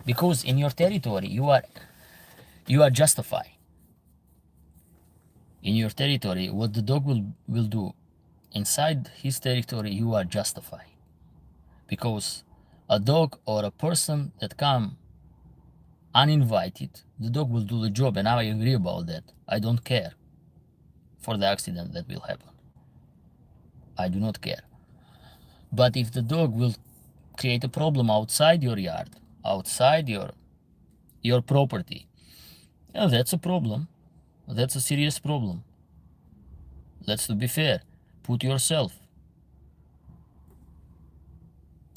because in your territory you are justified. In your territory, what the dog will do inside his territory, you are justified. Because a dog or a person that come uninvited, the dog will do the job, and I agree about that. I don't care for the accident that will happen. I do not care. But if the dog will create a problem outside your yard, outside your property, yeah, that's a problem. That's a serious problem. Let's to be fair. Put yourself.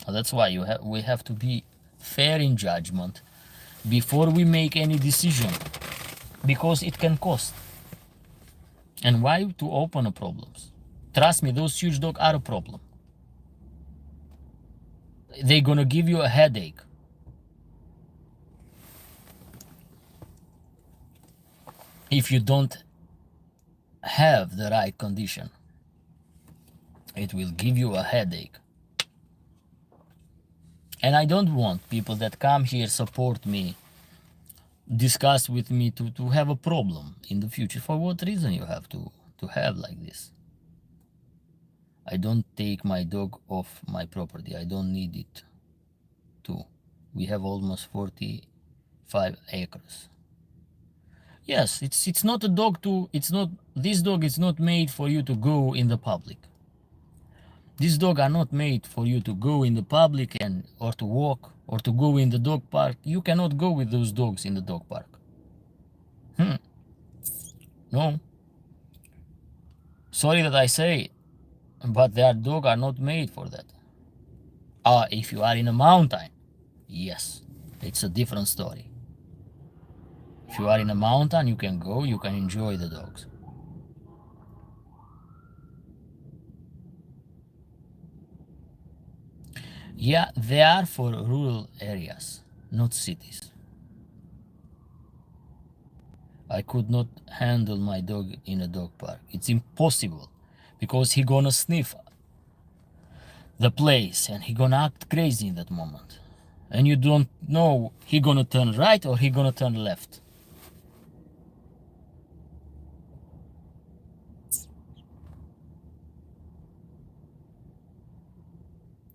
That's why we have to be fair in judgment before we make any decision, because it can cost. And why to open a problems? Trust me, those huge dogs are a problem. They're gonna give you a headache. If you don't have the right condition, it will give you a headache. And I don't want people that come here, support me, discuss with me to have a problem in the future. For what reason you have to have like this? I don't take my dog off my property. I don't need it to. We have almost 45 acres. Yes, it's not a dog to, it's not, this dog is not made for you to go in the public. These dogs are not made for you to go in the public and or to walk or to go in the dog park. You cannot go with those dogs in the dog park. No. Sorry that I say it, but their dogs are not made for that. If you are in a mountain, yes, it's a different story. If you are in a mountain, you can go, you can enjoy the dogs. Yeah, they are for rural areas, not cities. I could not handle my dog in a dog park. It's impossible because he gonna sniff the place and he gonna act crazy in that moment. And you don't know he gonna turn right or he gonna turn left.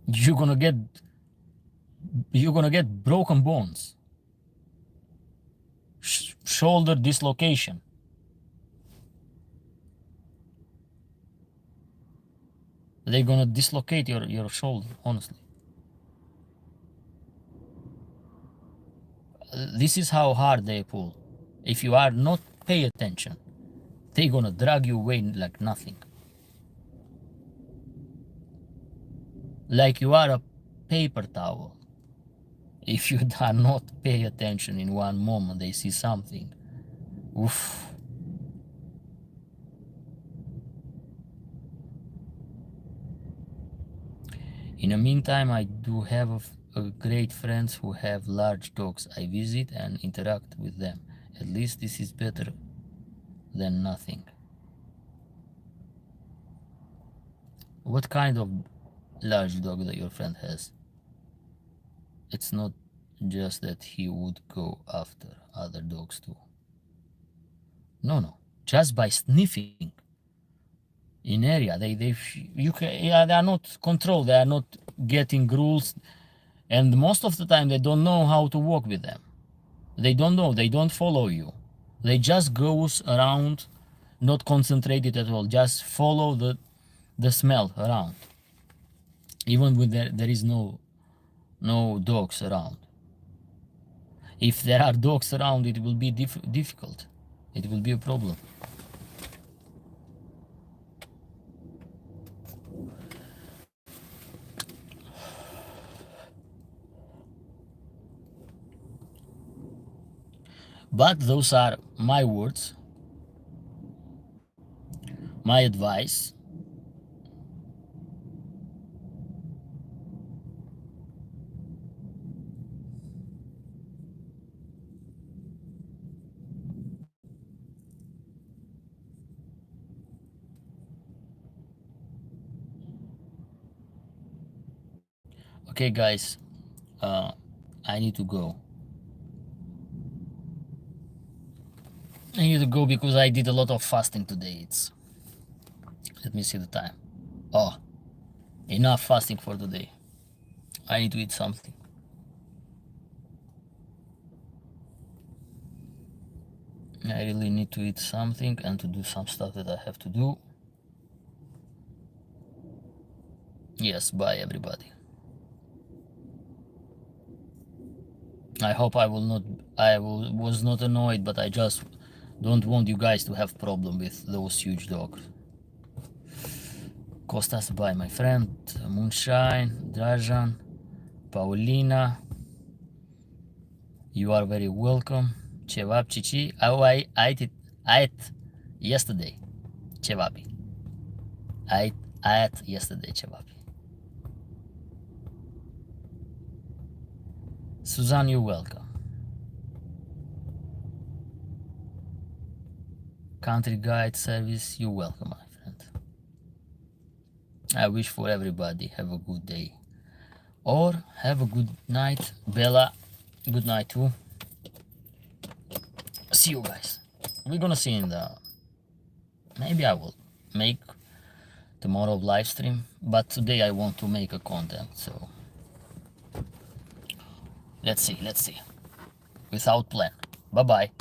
You're gonna get broken bones, shoulder dislocation. They're gonna dislocate your shoulder, honestly. This is how hard they pull. If you are not pay attention, they're gonna drag you away like nothing. Like you are a paper towel. If you do not pay attention in one moment, they see something. Oof. In the meantime, I do have great friends who have large dogs. I visit and interact with them. At least this is better than nothing. What kind of large dog that your friend has? It's not just that he would go after other dogs too. No, no. just by sniffing in area. They are not controlled. They are not getting rules, and most of the time they don't know how to work with them. They don't know. They don't follow you. They just goes around, not concentrated at all. Just follow the smell around, even when there is no dogs around. If there are dogs around, it will be difficult. It will be a problem. But those are my words, my advice. Okay, guys, I need to go. I need to go because I did a lot of fasting today. Let me see the time. Oh, enough fasting for today. I need to eat something. I really need to eat something and to do some stuff that I have to do. Yes, bye everybody. I hope I was not annoyed, but I just don't want you guys to have problem with those huge dogs. Costas, bye my friend. Moonshine, Drajan, Paulina, you are very welcome. Cevap Cici, I ate yesterday. Cevapi. I ate yesterday cevapi. Suzanne, you're welcome. Country guide service, you're welcome, my friend. I wish for everybody have a good day. Or have a good night. Bella, good night too. See you guys. We're gonna see in the... Maybe I will make tomorrow live stream, but today I want to make a content, so let's see without plan. Bye bye.